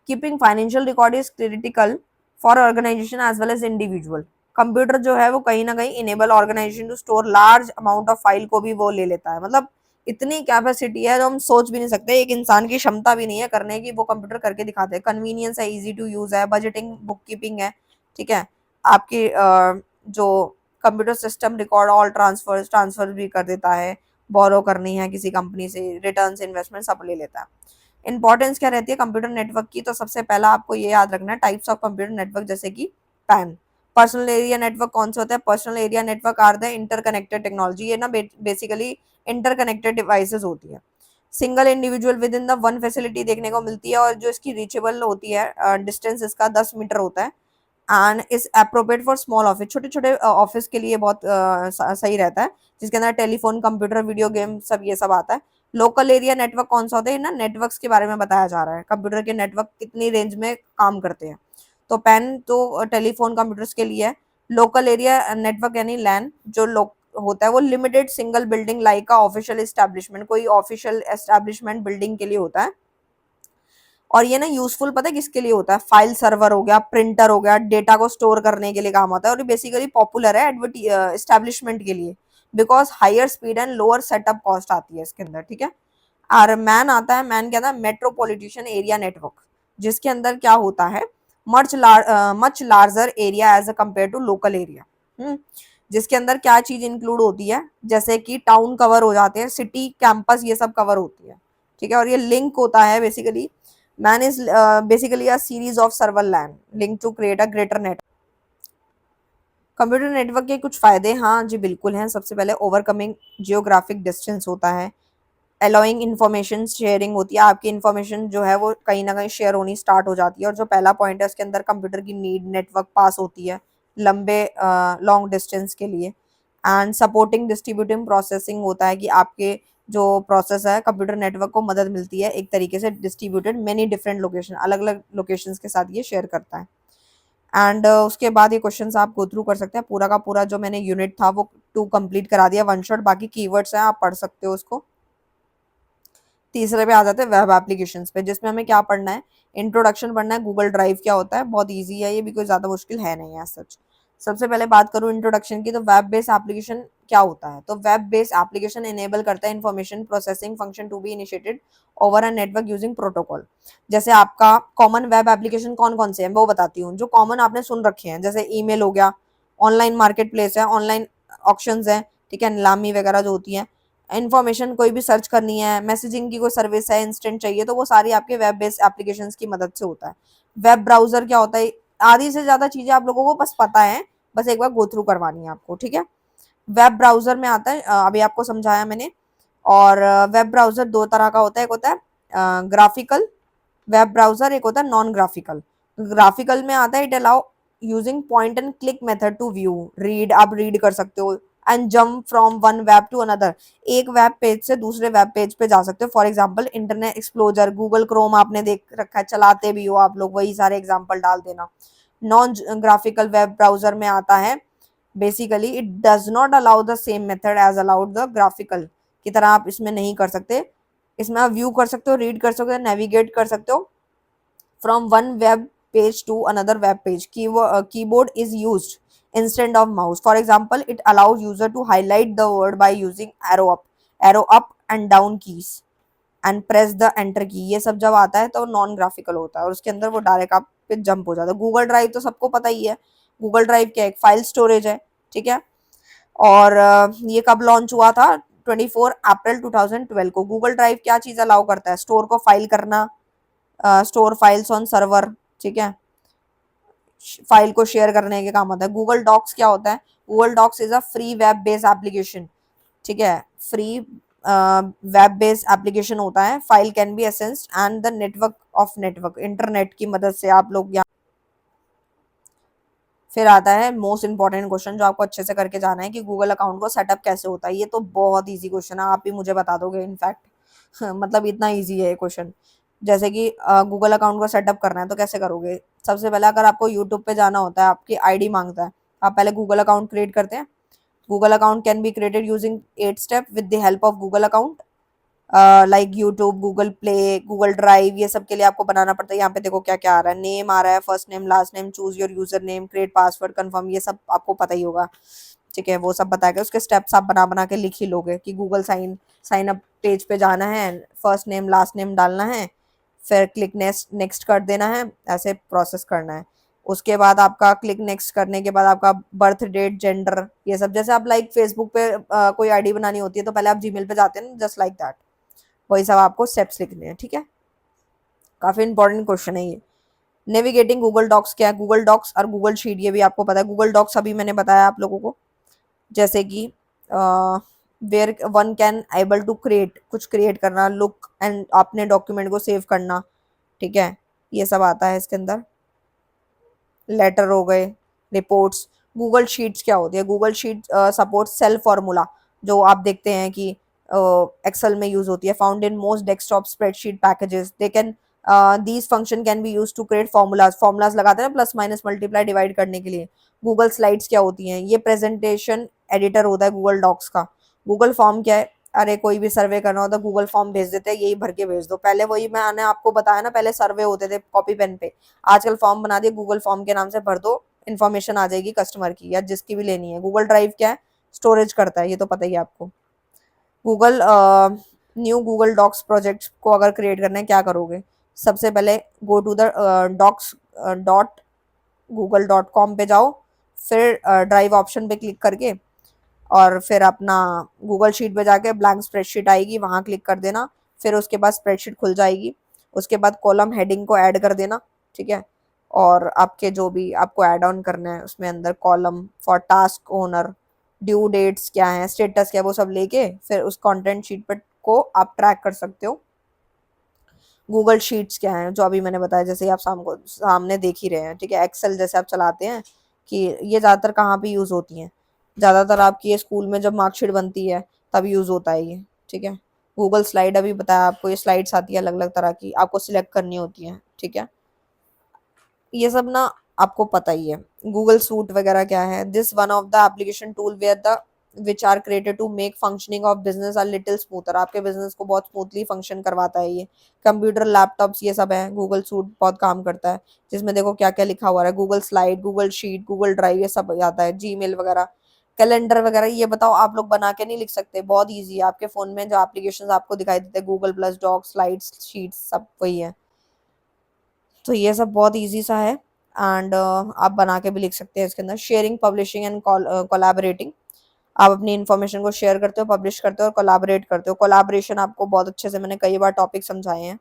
Keeping financial record is critical for organization as well as individual. Computer जो है वो कहीं ना कहीं enable organization to store large amount of file को भी वो ले लेता है। मतलब इतनी कैपेसिटी है जो हम सोच भी नहीं सकते, एक इंसान की क्षमता भी नहीं है करने की, वो कंप्यूटर करके दिखाते हैं। कन्वीनियंस है, इजी टू यूज है, बजटिंग, बुक कीपिंग है, ठीक है, आपकी जो computer system record all transfer भी कर देता है, बोरो करनी है किसी कंपनी से, रिटर्न्स, इन्वेस्टमेंट सब ले लेता है। इंपॉर्टेंस क्या रहती है कंप्यूटर नेटवर्क की, तो सबसे पहला आपको ये याद रखना है टाइप्स ऑफ कंप्यूटर नेटवर्क, जैसे कि पैन। पर्सनल एरिया नेटवर्क कौन से होते हैं, personal area network are the interconnected technology, ये ना बेसिकली इंटरकनेक्टेड डिवाइसेस होती है। Single individual within the one facility देखने को मिलती है, और जो इसकी रीचेबल होती है डिस्टेंस इसका 10 मीटर होता है। And is appropriate for small office, छोटे छोटे ऑफिस के लिए बहुत सही रहता है, जिसके अंदर टेलीफोन, कंप्यूटर, वीडियो गेम सब ये सब आता है। लोकल एरिया नेटवर्क कौन सा होता है ना, नेटवर्क्स के बारे में बताया जा रहा है, कंप्यूटर के नेटवर्क कितनी रेंज में काम करते हैं। तो पैन तो टेलीफोन कंप्यूटर्स के लिए है। लोकल एरिया नेटवर्क यानी लैन जो लोक होता है वो लिमिटेड सिंगल बिल्डिंग लाइक का ऑफिशियल एस्टेब्लिशमेंट, कोई ऑफिशियल एस्टेब्लिशमेंट बिल्डिंग के लिए होता है। और ये ना यूजफुल पता है किसके लिए होता है, फाइल सर्वर हो गया, प्रिंटर हो गया, डेटा को स्टोर करने के लिए काम आता है, और ये बेसिकली पॉपुलर है एस्टेब्लिशमेंट के लिए, because higher speed and lower setup cost आती है इसके अंदर, ठीक है। और मैन आता है, मैन क्या था, मेट्रोपॉलिटन एरिया नेटवर्क, जिसके अंदर क्या होता है, much larger area as compare to local area. जिसके अंदर क्या चीज इंक्लूड होती है, जैसे कि टाउन कवर हो जाते हैं, सिटी, कैंपस, ये सब कवर होती है, ठीक है। और ये लिंक होता है basically, MAN is basically a series of server LAN link to create a greater net. Computer network के कुछ फायदे, हाँ जी बिल्कुल हैं। सबसे पहले ओवरकमिंग जियोग्राफिक डिस्टेंस होता है, अलाउइंग इन्फॉर्मेशन शेयरिंग होती है, आपकी इन्फॉर्मेशन जो है वो कहीं ना कहीं शेयर होनी स्टार्ट हो जाती है। और जो पहला पॉइंट है उसके अंदर कंप्यूटर की नीड नेटवर्क पास होती है लंबे लॉन्ग डिस्टेंस के लिए। एंड सपोर्टिंग डिस्ट्रीब्यूटिंग प्रोसेसिंग होता है कि आपके जो प्रोसेस है कंप्यूटर नेटवर्क को मदद मिलती है एक तरीके से डिस्ट्रीब्यूटेड मेनी डिफरेंट लोकेशन, अलग अलग लोकेशंस के साथ ये शेयर करता है। एंड उसके बाद ये क्वेश्चंस आप गो थ्रू कर सकते हैं, पूरा का पूरा जो मैंने यूनिट था वो 2 कंप्लीट करा दिया वन शॉट, बाकी कीवर्ड्स हैं आप पढ़ सकते हो उसको। तीसरे पे आ जाते हैं वेब एप्लीकेशंस पे, जिसमें हमें क्या पढ़ना है, इंट्रोडक्शन पढ़ना है, गूगल ड्राइव क्या होता है, बहुत इजी है ये भी, कोई ज़्यादा मुश्किल है नहीं है सच। सबसे पहले बात करूँ इंट्रोडक्शन की, तो वेब बेस्ड एप्लीकेशन क्या होता है, तो वेब बेस्ड एप्लीकेशन इनेबल करता है information processing function to be initiated over a network using protocol. जैसे आपका कॉमन वेब एप्लीकेशन कौन कौन से हैं वो बताती हूँ, जो कॉमन आपने सुन रखे हैं, जैसे ईमेल हो गया, ऑनलाइन मार्केट प्लेस है, ऑनलाइन ऑप्शंस है, ठीक है, नीलामी वगैरह जो होती है, इन्फॉर्मेशन कोई भी सर्च करनी है, मैसेजिंग की कोई सर्विस है, इंस्टेंट चाहिए, तो वो सारी आपके वेब बेस्ड एप्लीकेशंस की मदद से होता है। वेब ब्राउजर क्या होता है, आधी से ज्यादा चीजें आप लोगों को बस पता है, बस एक बार गो थ्रू करवानी है आपको, ठीक है। वेब ब्राउजर में आता है अभी आपको समझाया मैंने, और वेब ब्राउजर दो तरह का होता है, एक होता है ग्राफिकल वेब ब्राउजर, एक होता है नॉन ग्राफिकल। ग्राफिकल में आता है it allow using point and click method to view read, आप रीड कर सकते हो, and jump from one web to another, एक वेब पेज से दूसरे वेब पेज पे जा सकते हो। For example internet explorer, Google Chrome आपने देख रखा है, चलाते भी हो आप लोग, वही सारे एग्जांपल डाल देना। नॉन ग्राफिकल वेब ब्राउजर में आता है basically it does not allow the same method as allowed the graphical की तरह, आप इसमें नहीं कर सकते। इसमें आप व्यू कर सकते हो, रीड कर सकते हो, नेविगेट कर सकते हो from one web page to another web page. Keyboard is used instead of mouse. For example, it allows user to highlight the word by using arrow up and down keys and press the enter की। ये सब जब आता है तो non graphical होता है और उसके अंदर वो डायरेक्ट आप पे जंप हो जाता है। गूगल ड्राइव तो सबको पता ही है, गूगल ड्राइव क्या है, एक फाइल स्टोरेज है, ठीक है। और ये कब लॉन्च हुआ था, 24 अप्रैल 2012 को। गूगल ड्राइव क्या चीज अलाउ करता है, स्टोर को फाइल करना, स्टोर फाइल्स ऑन सर्वर, ठीक है, फाइल को शेयर करने के काम आता है। गूगल डॉक्स क्या होता है, Google Docs is a free web based application, ठीक है, फ्री वेब बेस्ड एप्लीकेशन होता है। File can be accessed and the network internet की मदद से आप लोग यहाँ। फिर आता है मोस्ट इंपॉर्टेंट क्वेश्चन जो आपको अच्छे से करके जाना है कि गूगल अकाउंट को सेटअप कैसे होता है। ये तो बहुत इजी क्वेश्चन है, आप ही मुझे बता दोगे इनफैक्ट मतलब इतना इजी है ये क्वेश्चन। जैसे कि गूगल अकाउंट को सेटअप करना है तो कैसे करोगे। सबसे पहले अगर आपको यूट्यूब पे जाना होता है, आपकी आईडी मांगता है, आप पहले गूगल अकाउंट क्रिएट करते हैं। Google account can be created using 8 step with the help of Google account, like YouTube, Google play, Google drive, ये सब के लिए आपको बनाना पड़ता है। यहाँ पे देखो क्या क्या आ रहा है, नेम आ रहा है, first name, last name, choose your user name, create password, confirm, ये सब आपको पता ही होगा, ठीक है। वो सब बताएगा, उसके स्टेप्स आप बना बना के लिख ही लोगे कि गूगल साइन अप पेज पे जाना है, फर्स्ट नेम लास्ट नेम डालना है, फिर क्लिक नेक्स्ट नेक्स्ट कर देना है, ऐसे प्रोसेस करना है। उसके बाद आपका क्लिक नेक्स्ट करने के बाद आपका बर्थ डेट, जेंडर, ये सब, जैसे आप लाइक फेसबुक पे कोई आईडी बनानी होती है तो पहले आप जीमेल पे जाते हैं ना, जस्ट लाइक दैट, वही सब आपको स्टेप्स लिखने हैं, ठीक है। काफी इंपॉर्टेंट क्वेश्चन है ये। नेविगेटिंग गूगल डॉक्स क्या है, गूगल डॉक्स और गूगल शीट ये भी आपको पता है। गूगल डॉक्स अभी मैंने बताया आप लोगों को, जैसे कि where one can able to create, कुछ क्रिएट करना, लुक एंड अपने डॉक्यूमेंट को सेव करना, ठीक है, ये सब आता है इसके अंदर। लेटर हो गए, रिपोर्ट्स। गूगल शीट्स क्या होती है, Google sheet support cell formula, जो आप देखते हैं कि एक्सेल में यूज होती है, found in most desktop spreadsheet packages, they can these function can be use to create formulas लगाते हैं प्लस माइनस मल्टीप्लाई डिवाइड करने के लिए। गूगल स्लाइड्स क्या होती हैं, ये प्रेजेंटेशन एडिटर होता है गूगल डॉक्स का। गूगल फॉर्म क्या है, अरे कोई भी सर्वे करना हो तो गूगल फॉर्म भेज देते हैं, यही भर के भेज दो। पहले वही मैंने आपको बताया ना, पहले सर्वे होते थे कॉपी पेन पे, आजकल फॉर्म बना दिए, गूगल फॉर्म के नाम से भर दो, इन्फॉर्मेशन आ जाएगी कस्टमर की या जिसकी भी लेनी है। गूगल ड्राइव क्या है, स्टोरेज करता है, ये तो पता ही है आपको। Google new Google docs project को अगर क्रिएट करना है क्या करोगे, सबसे पहले go to the docs dot google.com पे जाओ, फिर ड्राइव ऑप्शन पे क्लिक करके और फिर अपना गूगल शीट पे जाके ब्लैंक स्प्रेडशीट आएगी, वहाँ क्लिक कर देना, फिर उसके बाद स्प्रेडशीट खुल जाएगी। उसके बाद कॉलम हेडिंग को ऐड कर देना, ठीक है, और आपके जो भी आपको ऐड ऑन करना है उसमें अंदर column for task owner, due dates क्या है, स्टेटस क्या है, वो सब लेके फिर उस कंटेंट शीट पर को आप ट्रैक कर सकते हो। गूगल शीट्स क्या है, जो अभी मैंने बताया, जैसे आप सामने देख ही रहे हैं, ठीक है। एक्सेल जैसे आप चलाते हैं कि ये ज़्यादातर कहाँ पे यूज़ होती हैं, ज़्यादातर आपकी ये स्कूल में जब मार्कशीट बनती है तब यूज़ होता है ये, ठीक है। गूगल स्लाइड अभी बताया आपको, ये स्लाइड्स आती है अलग अलग तरह की, आपको सिलेक्ट करनी होती हैं, ठीक है। ये सब ना आपको पता ही है। गूगल सूट वगैरह क्या है, this one of the application tool where the which are created to make functioning of business are little smoother, आपके बिजनेस को बहुत स्मूथली फंक्शन करवाता है ये। कंप्यूटर, लैपटॉप्स, ये सब है, गूगल सूट बहुत काम करता है, जिसमें देखो क्या क्या लिखा हुआ है, Google slide, Google sheet, Google drive, ये सब आता है, जीमेल वगैरह, कैलेंडर वगैरह। ये बताओ आप लोग बना के नहीं लिख सकते, बहुत ईजी है, आपके फोन में जो एप्लीकेशन आपको दिखाई देते हैं, Google plus, docs, slides, sheets, सब वही है। तो ये सब बहुत इजी सा है एंड आप बना के भी लिख सकते हैं इसके अंदर। शेयरिंग, पब्लिशिंग एंड कोलैबोरेटिंग, आप अपनी इन्फॉर्मेशन को शेयर करते हो, पब्लिश करते हो और कोलैबोरेट करते हो। कोलैबोरेशन आपको बहुत अच्छे से मैंने कई बार टॉपिक समझाए हैं।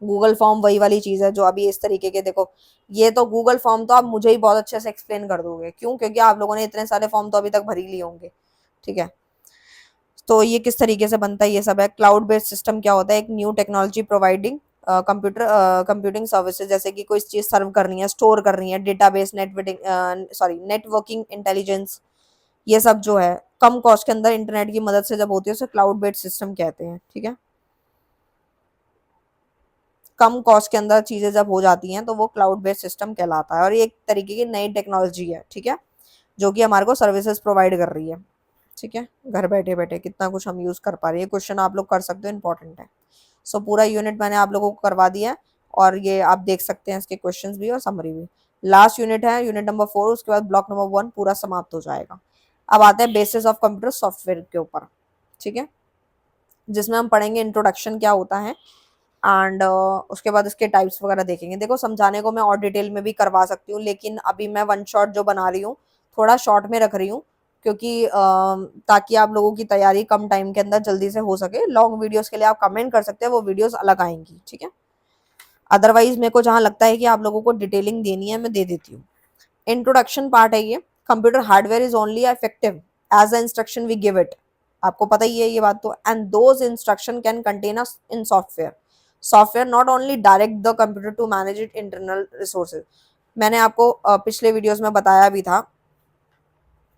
गूगल फॉर्म वही वाली चीज़ है जो अभी इस तरीके के, देखो ये तो गूगल फॉर्म तो आप मुझे ही बहुत अच्छे से एक्सप्लेन कर दोगे, क्यों, क्योंकि आप लोगों ने इतने सारे फॉर्म तो अभी तक भर ही लिए होंगे, ठीक है। तो ये किस तरीके से बनता है, ये सब है। क्लाउड बेस्ड सिस्टम क्या होता है, एक new technology providing computing services, जैसे कि कोई चीज सर्व करनी है, स्टोर करनी है, डेटाबेस, नेटवर्किंग इंटेलिजेंस, ये सब जो है कम कॉस्ट के अंदर इंटरनेट की मदद से जब होती है उसे क्लाउड बेस्ड सिस्टम कहते हैं। ठीक है, कम कॉस्ट के अंदर चीजें जब हो जाती हैं तो वो क्लाउड बेस्ड सिस्टम कहलाता है, और ये एक तरीके की नई टेक्नोलॉजी है। ठीक है, जो कि हमारे को सर्विसेज प्रोवाइड कर रही है। ठीक है, घर बैठे बैठे कितना कुछ हम यूज कर पा रहे हैं। ये क्वेश्चन आप लोग कर सकते हो, इंपॉर्टेंट है। सो पूरा यूनिट मैंने आप लोगों को करवा दिया है, और ये आप देख सकते हैं इसके क्वेश्चंस भी और समरी भी। लास्ट यूनिट है यूनिट नंबर 4, उसके बाद ब्लॉक नंबर 1 पूरा समाप्त हो जाएगा। अब आते हैं बेसिस ऑफ कंप्यूटर सॉफ्टवेयर के ऊपर। ठीक है, जिसमें हम पढ़ेंगे इंट्रोडक्शन क्या होता है, एंड उसके बाद इसके टाइप्स वगैरह देखेंगे। देखो, समझाने को मैं और डिटेल में भी करवा सकती हूँ, लेकिन अभी मैं वन शॉट जो बना रही हूँ थोड़ा शॉर्ट में रख रही हूँ, क्योंकि ताकि आप लोगों की तैयारी कम टाइम के अंदर जल्दी से हो सके। लॉन्ग वीडियोस के लिए आप कमेंट कर सकते हैं, वो वीडियोस अलग आएंगी। ठीक है, अदरवाइज मेरे को जहाँ लगता है कि आप लोगों को डिटेलिंग देनी है मैं दे देती हूँ। इंट्रोडक्शन पार्ट है ये। Computer hardware is only effective as the instruction we give it. आपको पता ही है ये बात तो। And those instruction can contain in software. Software not only direct the computer to manage it internal resources. मैंने आपको पिछले वीडियोस में बताया भी था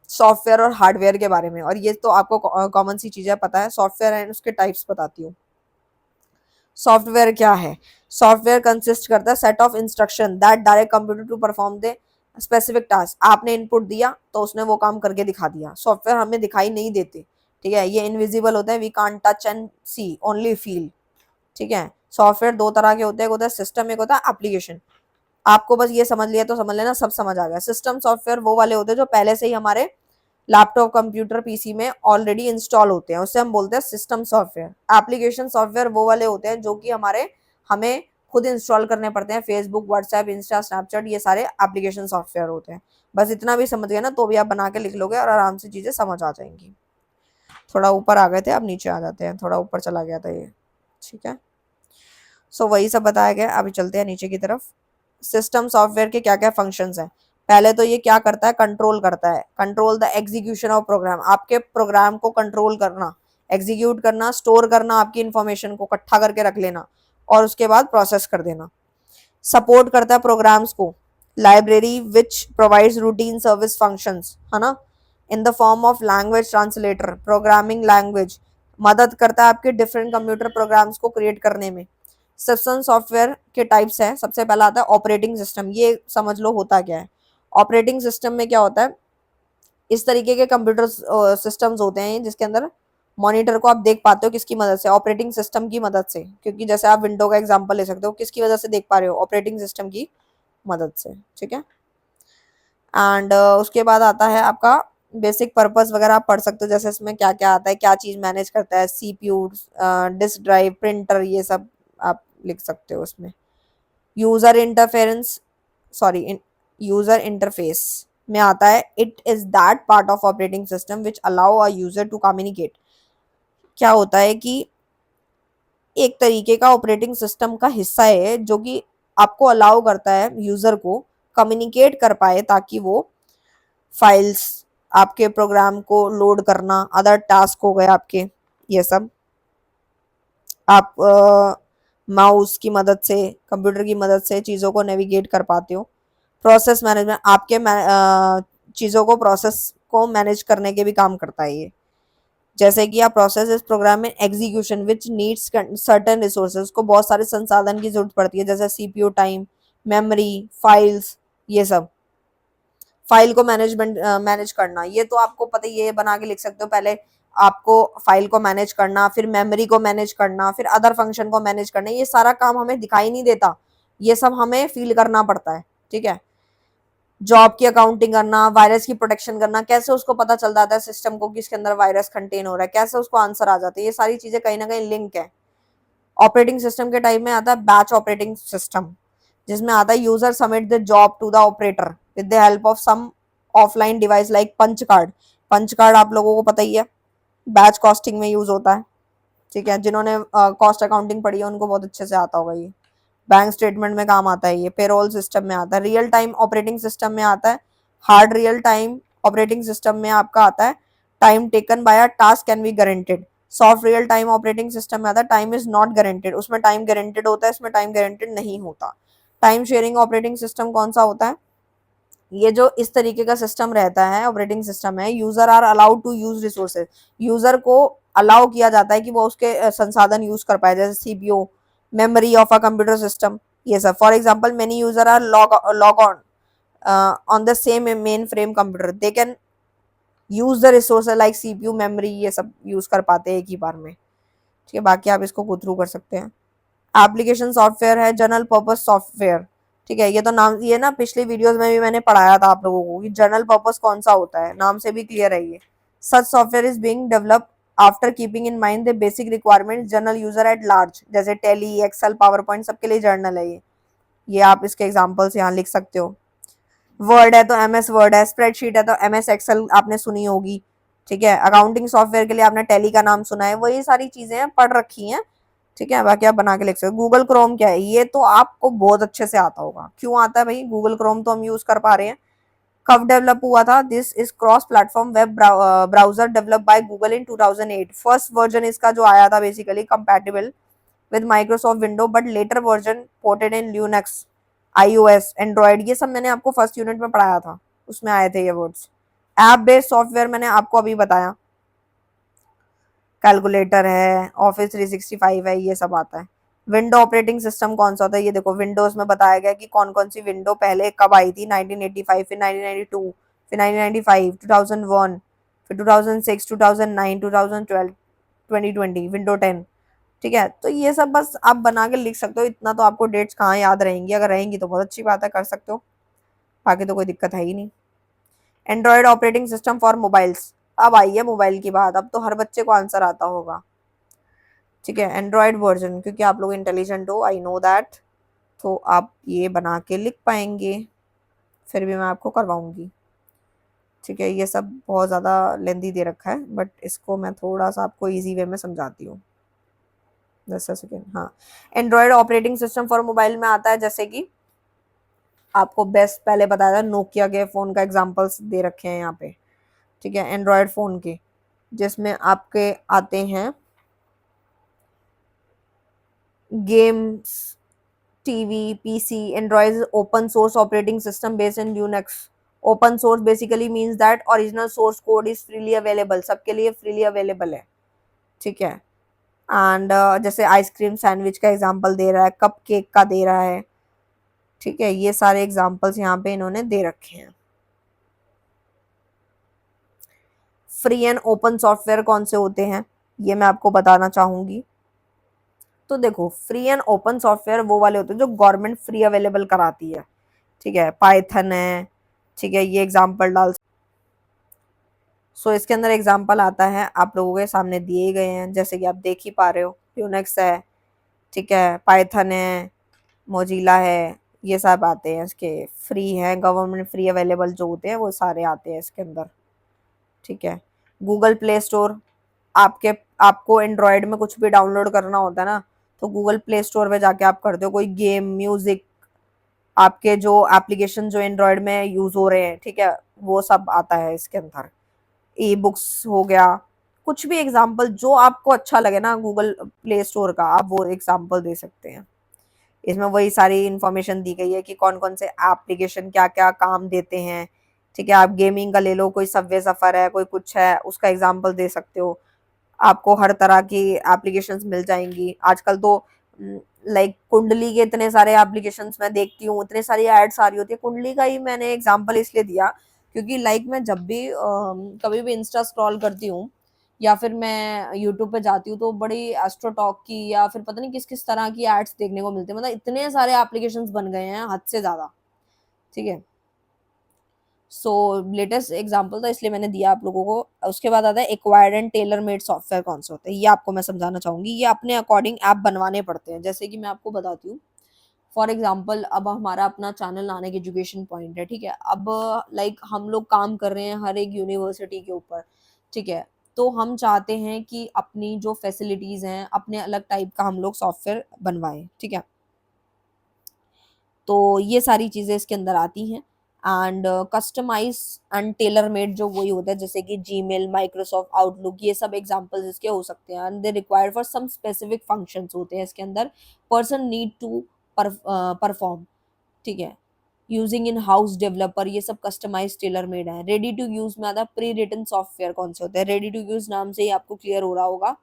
सॉफ्टवेयर और हार्डवेयर के बारे में, और ये तो आपको कॉमन सी चीजें पता है। सॉफ्टवेयर एंड उसके टाइप्स बताती हूँ। सॉफ्टवेयर क्या है? सॉफ्टवेयर कंसिस्ट करता है set of instruction that direct computer to perform the specific task. आपने इनपुट दिया तो उसने वो काम करके दिखा दिया। सॉफ्टवेयर हमें दिखाई नहीं देते। ठीक है, ये इनविजिबल होता है, we can't touch and see, only feel. ठीक है, सॉफ्टवेयर दो तरह के होते हैं, एक होता है सिस्टम, एक होता है एप्लीकेशन। आपको बस ये समझ लिया तो समझ लेना सब समझ आ गया। सिस्टम सॉफ्टवेयर वो वाले होते हैं जो पहले से ही हमारे लैपटॉप, कंप्यूटर, पीसी में ऑलरेडी इंस्टॉल होते हैं, उससे हम बोलते हैं सिस्टम सॉफ्टवेयर। एप्लीकेशन सॉफ्टवेयर वो वाले होते हैं जो कि हमें खुद इंस्टॉल करने पड़ते हैं। फेसबुक, व्हाट्सएप, इंस्टा, स्नैपचैट, ये सारे एप्लीकेशन सॉफ्टवेयर होते हैं। बस इतना भी समझ गए ना तो भी आप बना के लिख लोगे और आराम से चीजें समझ आ जाएंगी। थोड़ा ऊपर आ गए थे, अब नीचे आ जाते हैं। थोड़ा ऊपर चला गया था ये। ठीक है, सो वही सब बताया गया। अभी चलते हैं नीचे की तरफ। सिस्टम सॉफ्टवेयर के क्या क्या फंक्शंस हैं। पहले तो ये क्या करता है, कंट्रोल करता है। Control the execution of program, आपके प्रोग्राम को कंट्रोल करना, एग्जीक्यूट करना, स्टोर करना, आपकी इंफॉर्मेशन को इकट्ठा करके रख लेना और उसके बाद प्रोसेस कर देना। सपोर्ट करता है प्रोग्राम्स को। Library which provides routine service functions, है ना, in the form of language translator, programming language, मदद करता है आपके डिफरेंट कंप्यूटर प्रोग्राम्स को क्रिएट करने में। सिस्टम सॉफ्टवेयर के टाइप्स हैं। सबसे पहला आता है ऑपरेटिंग सिस्टम। ये समझ लो होता क्या है। ऑपरेटिंग सिस्टम में क्या होता है, इस तरीके के कंप्यूटर सिस्टम्स होते हैं जिसके अंदर मॉनिटर को आप देख पाते हो किसकी मदद से, ऑपरेटिंग सिस्टम की मदद से। क्योंकि जैसे आप विंडो का एग्जांपल ले सकते हो, किसकी वजह से देख पा रहे हो, ऑपरेटिंग सिस्टम की मदद से। ठीक है, एंड उसके बाद आता है आपका बेसिक पर्पस वगैरह आप पढ़ सकते हो, जैसे इसमें क्या क्या आता है, क्या चीज मैनेज करता है, सीपीयू, डिस्क ड्राइव, प्रिंटर, ये सब आप लिख सकते हो उसमें। User interference, sorry, user interface में आता है, it is that part of operating system which allow a user to communicate. क्या होता है कि एक तरीके का ऑपरेटिंग सिस्टम का हिस्सा है जो कि आपको अलाउ करता है यूजर को कम्युनिकेट कर पाए, ताकि वो फाइल्स, आपके प्रोग्राम को लोड करना, अदर टास्क हो गए आपके, ये सब आप माउस की मदद से, कंप्यूटर की मदद से चीज़ों को नेविगेट कर पाते हो। प्रोसेस मैनेजमेंट, आपके चीज़ों को, प्रोसेस को मैनेज करने के भी काम करता है ये। जैसे कि आप प्रोसेस इस प्रोग्राम में execution which needs certain resources, को बहुत सारे संसाधन की जरूरत पड़ती है, जैसे सीपीयू टाइम, मेमोरी, फाइल्स, ये सब। फाइल को मैनेज करना, ये तो आपको पता ही है, ये बना के लिख सकते हो। पहले आपको फाइल को मैनेज करना, फिर मेमोरी को मैनेज करना, फिर अदर फंक्शन को मैनेज करना, ये सारा काम हमें दिखाई नहीं देता, ये सब हमें फील करना पड़ता है। ठीक है, जॉब की अकाउंटिंग करना, वायरस की प्रोटेक्शन करना, कैसे उसको पता चल जाता है सिस्टम को किसके अंदर वायरस कंटेन हो रहा है, कैसे उसको आंसर आ जाते हैं, ये सारी चीजें कहीं ना कहीं लिंक है। ऑपरेटिंग सिस्टम के टाइप में आता है बैच ऑपरेटिंग सिस्टम, जिसमें आता है user submit the job to the operator with the help of some offline device like punch card. Punch card आप लोगों को पता ही है, बैच कॉस्टिंग में यूज होता है। ठीक है, जिन्होंने कॉस्ट अकाउंटिंग पढ़ी है उनको बहुत अच्छे से आता होगा ये। बैंक स्टेटमेंट में काम आता है ये, पेरोल सिस्टम में आता है, रियल टाइम ऑपरेटिंग सिस्टम में आता है, hard real time operating system में आपका आता है time taken by a task can be guaranteed. Soft real time operating system में आता है टाइम इज नॉट गारंटेड, उसमें टाइम गारंटेड होता है, इसमें टाइम गारंटेड नहीं होता। टाइम शेयरिंग ऑपरेटिंग सिस्टम कौन सा होता है? ये जो इस तरीके का सिस्टम रहता है, ऑपरेटिंग सिस्टम है, user are allowed to use resources, user को अलाउ किया जाता है कि वो उसके संसाधन यूज कर पाए, जैसे CPU, memory of a computer system, ये सब। For example many user are log on the same mainframe computer, they can use the resources like CPU, memory, ये सब यूज कर पाते हैं एक ही बार में। ठीक है, बाकी आप इसको गो थ्रू कर सकते हैं। एप्लीकेशन सॉफ्टवेयर है जनरल पर्पस सॉफ्टवेयर। ठीक है, ये तो नाम, ये ना पिछली वीडियोस में भी मैंने पढ़ाया था आप लोगों को कि जनरल पर्पस कौन सा होता है, नाम से भी क्लियर है ये। Such software is being develop after keeping in mind the basic requirement general user at large, जैसे टेली, एक्सेल, पावर पॉइंट, सबके लिए जर्नल है ये आप इसके एग्जाम्पल्स यहाँ लिख सकते हो। वर्ड है तो एम एस वर्ड है, स्प्रेडशीट है तो एम एस एक्सेल आपने सुनी होगी। ठीक है, अकाउंटिंग सॉफ्टवेयर के लिए आपने टैली का नाम सुना है, वही सारी चीजें पढ़ रखी हैं। ठीक है, बाकी आप बना के लिख सकते हो। गूगल क्रोम क्या है, ये तो आपको बहुत अच्छे से आता होगा, क्यों आता है भाई, गूगल क्रोम तो हम यूज कर पा रहे हैं। कब डेवलप हुआ था? This is cross platform web browser develop by Google in 2008। First version इसका जो आया था basically compatible with Microsoft window, but later version ported in Linux, iOS, Android, ये सब मैंने आपको फर्स्ट यूनिट में पढ़ाया था, उसमें आए थे ये वर्ड्स। ऐप बेस्ड सॉफ्टवेयर मैंने आपको अभी बताया, कैलकुलेटर है, ऑफिस 365 है, ये सब आता है। विंडो ऑपरेटिंग सिस्टम कौन सा होता है, ये देखो विंडोज में बताया गया कि कौन कौन सी विंडो पहले कब आई थी, 1985, फिर 1992, फिर 1995, 2001, फिर 2006, 2009, 2012, 2020, विंडो 10। ठीक है, तो ये सब बस आप बना के लिख सकते हो, इतना तो आपको डेट्स कहाँ याद रहेंगी, अगर रहेंगी तो बहुत अच्छी बात है, कर सकते हो, बाकी तो कोई दिक्कत है ही नहीं। Android operating system for mobiles, अब आई है मोबाइल की बात, अब तो हर बच्चे को आंसर आता होगा। ठीक है, एंड्रॉयड वर्जन, क्योंकि आप लोग इंटेलिजेंट हो, आई नो दैट, तो आप ये बना के लिख पाएंगे, फिर भी मैं आपको करवाऊंगी। ठीक है, ये सब बहुत ज़्यादा लेंदी दे रखा है, बट इसको मैं थोड़ा सा आपको इजी वे में समझाती हूँ। जैसे सेकेंड, हाँ, Android operating system for mobile में आता है, जैसे कि आपको बेस्ट पहले बताया था, नोकिया के फ़ोन का एग्जांपल्स दे रखे हैं यहाँ पे। ठीक है, एंड्रॉयड फ़ोन के, जिसमें आपके आते हैं games, TV, PC. Android is open source operating system based in Unix. Open source basically means that original source code is freely available, सबके लिए फ्रीली अवेलेबल है। ठीक है, एंड जैसे आइसक्रीम सैंडविच का एग्जांपल दे रहा है, कप केक का दे रहा है। ठीक है, ये सारे एग्जांपल्स यहाँ पे इन्होंने दे रखे हैं। फ्री एंड ओपन सॉफ्टवेयर कौन से होते हैं, ये मैं आपको बताना चाहूंगी। तो देखो, फ्री एंड ओपन सॉफ्टवेयर वो वाले होते हैं जो गवर्नमेंट फ्री अवेलेबल कराती है। ठीक है, पाइथन है। ठीक है, ये एग्जांपल डाल, सो इसके अंदर एग्जांपल आता है, आप लोगों के सामने दिए गए हैं, जैसे कि आप देख ही पा रहे हो, यूनिक्स है, ठीक है, पाइथन है, मोजिला है, ये सब आते हैं इसके, फ्री है, गवर्नमेंट फ्री अवेलेबल जो होते हैं वो सारे आते हैं इसके अंदर। ठीक है, गूगल प्ले स्टोर, आपके आपको एंड्रॉयड में कुछ भी डाउनलोड करना होता है ना, तो गूगल प्ले स्टोर पे जाके आप करते हो, कोई गेम, म्यूजिक, आपके जो एप्लीकेशन जो एंड्रॉयड में यूज हो रहे हैं, ठीक है, वो सब आता है इसके अंदर। ई बुक्स हो गया, कुछ भी एग्जाम्पल जो आपको अच्छा लगे ना गूगल प्ले स्टोर का, आप वो एग्जाम्पल दे सकते हैं। इसमें वही सारी इंफॉर्मेशन दी गई है कि कौन कौन से एप्लीकेशन क्या क्या काम देते हैं। ठीक है, आप गेमिंग का ले लो, कोई सबवे सफर है, कोई कुछ है, उसका एग्जाम्पल दे सकते हो। आपको हर तरह की एप्लीकेशंस मिल जाएंगी आजकल तो। लाइक कुंडली के इतने सारे एप्लीकेशंस मैं देखती हूँ, इतने सारी एड्स आ रही होती है, कुंडली का ही मैंने एग्जांपल इसलिए दिया क्योंकि लाइक मैं जब भी कभी भी इंस्टा स्क्रॉल करती हूँ या फिर मैं यूट्यूब पे जाती हूँ तो बड़ी एस्ट्रोटॉक की या फिर पता नहीं किस किस तरह की एड्स देखने को मिलती है, मतलब इतने सारे एप्लीकेशंस बन गए हैं हद से ज्यादा। ठीक है, सो लेटेस्ट एग्जांपल था इसलिए मैंने दिया आप लोगों को। उसके बाद आता है acquired and tailor made software कौन से होते हैं, ये आपको मैं समझाना चाहूंगी। ये अपने अकॉर्डिंग ऐप बनवाने पड़ते हैं, जैसे कि मैं आपको बताती हूँ। फॉर एग्जाम्पल, अब हमारा अपना चैनल नानक एजुकेशन पॉइंट है, ठीक है, अब लाइक हम लोग काम कर रहे हैं हर एक यूनिवर्सिटी के ऊपर। ठीक है, तो हम चाहते हैं कि अपनी जो फैसिलिटीज हैं अपने अलग टाइप का हम लोग सॉफ्टवेयर बनवाएं। ठीक है, तो ये सारी चीज़ें इसके अंदर आती हैं। And customize and tailor made जो वही होता है, जैसे कि जीमेल, माइक्रोसॉफ्ट आउटलुक, ये सब एग्जांपल्स इसके हो सकते हैं। And they require for some specific functions होते हैं इसके अंदर, पर्सन नीड टू परफॉर्म, ठीक है। यूजिंग इन हाउस डेवलपर, ये सब कस्टमाइज टेलर मेड है। रेडी टू यूज में आता है प्री रिटन सॉफ्टवेयर कौन से होते हैं। रेडी टू यूज नाम से ही आपको क्लियर हो रहा होगा,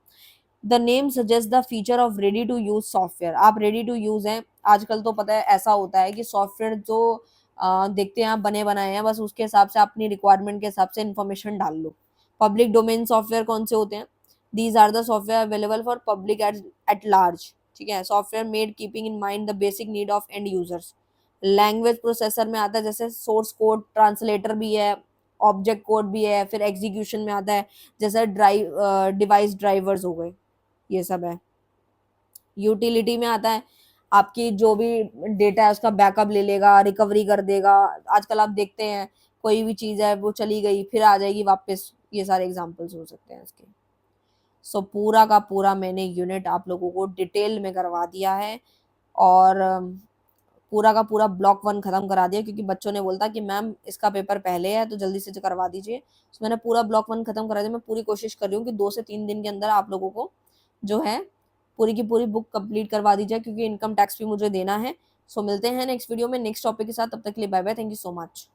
the name suggest the feature of ready to use software. आप रेडी टू यूज हैं, आजकल तो पता है ऐसा होता है कि सॉफ्टवेयर जो देखते हैं आप बने बनाए हैं, बस उसके हिसाब से अपनी रिक्वायरमेंट के हिसाब से इन्फॉर्मेशन डाल लो। पब्लिक डोमेन सॉफ्टवेयर कौन से होते हैं, these are the software available for public at large, ठीक है। Software made keeping in mind the basic need of end users. Language processor में आता है जैसे सोर्स कोड, ट्रांसलेटर भी है, ऑब्जेक्ट कोड भी है। फिर एग्जीक्यूशन में आता है जैसे डिवाइस ड्राइवर्स हो गए, ये सब है। यूटिलिटी में आता है आपकी जो भी डेटा है उसका बैकअप ले लेगा, रिकवरी कर देगा। आजकल आप देखते हैं कोई भी चीज़ है वो चली गई फिर आ जाएगी वापस, ये सारे एग्जांपल्स हो सकते हैं इसके। सो पूरा का पूरा मैंने यूनिट आप लोगों को डिटेल में करवा दिया है, और पूरा का पूरा ब्लॉक 1 खत्म करा दिया, क्योंकि बच्चों ने बोलता कि मैम इसका पेपर पहले है तो जल्दी से करवा दीजिए। तो मैंने पूरा ब्लॉक 1 खत्म करा दिया। मैं पूरी कोशिश कर रही हूँ कि 2 से 3 दिन के अंदर आप लोगों को जो है पूरी की पूरी बुक कंप्लीट करवा दी जाए, क्योंकि इनकम टैक्स भी मुझे देना है। सो मिलते हैं नेक्स्ट वीडियो में नेक्स्ट टॉपिक के साथ, तब तक के लिए bye bye, thank you so much.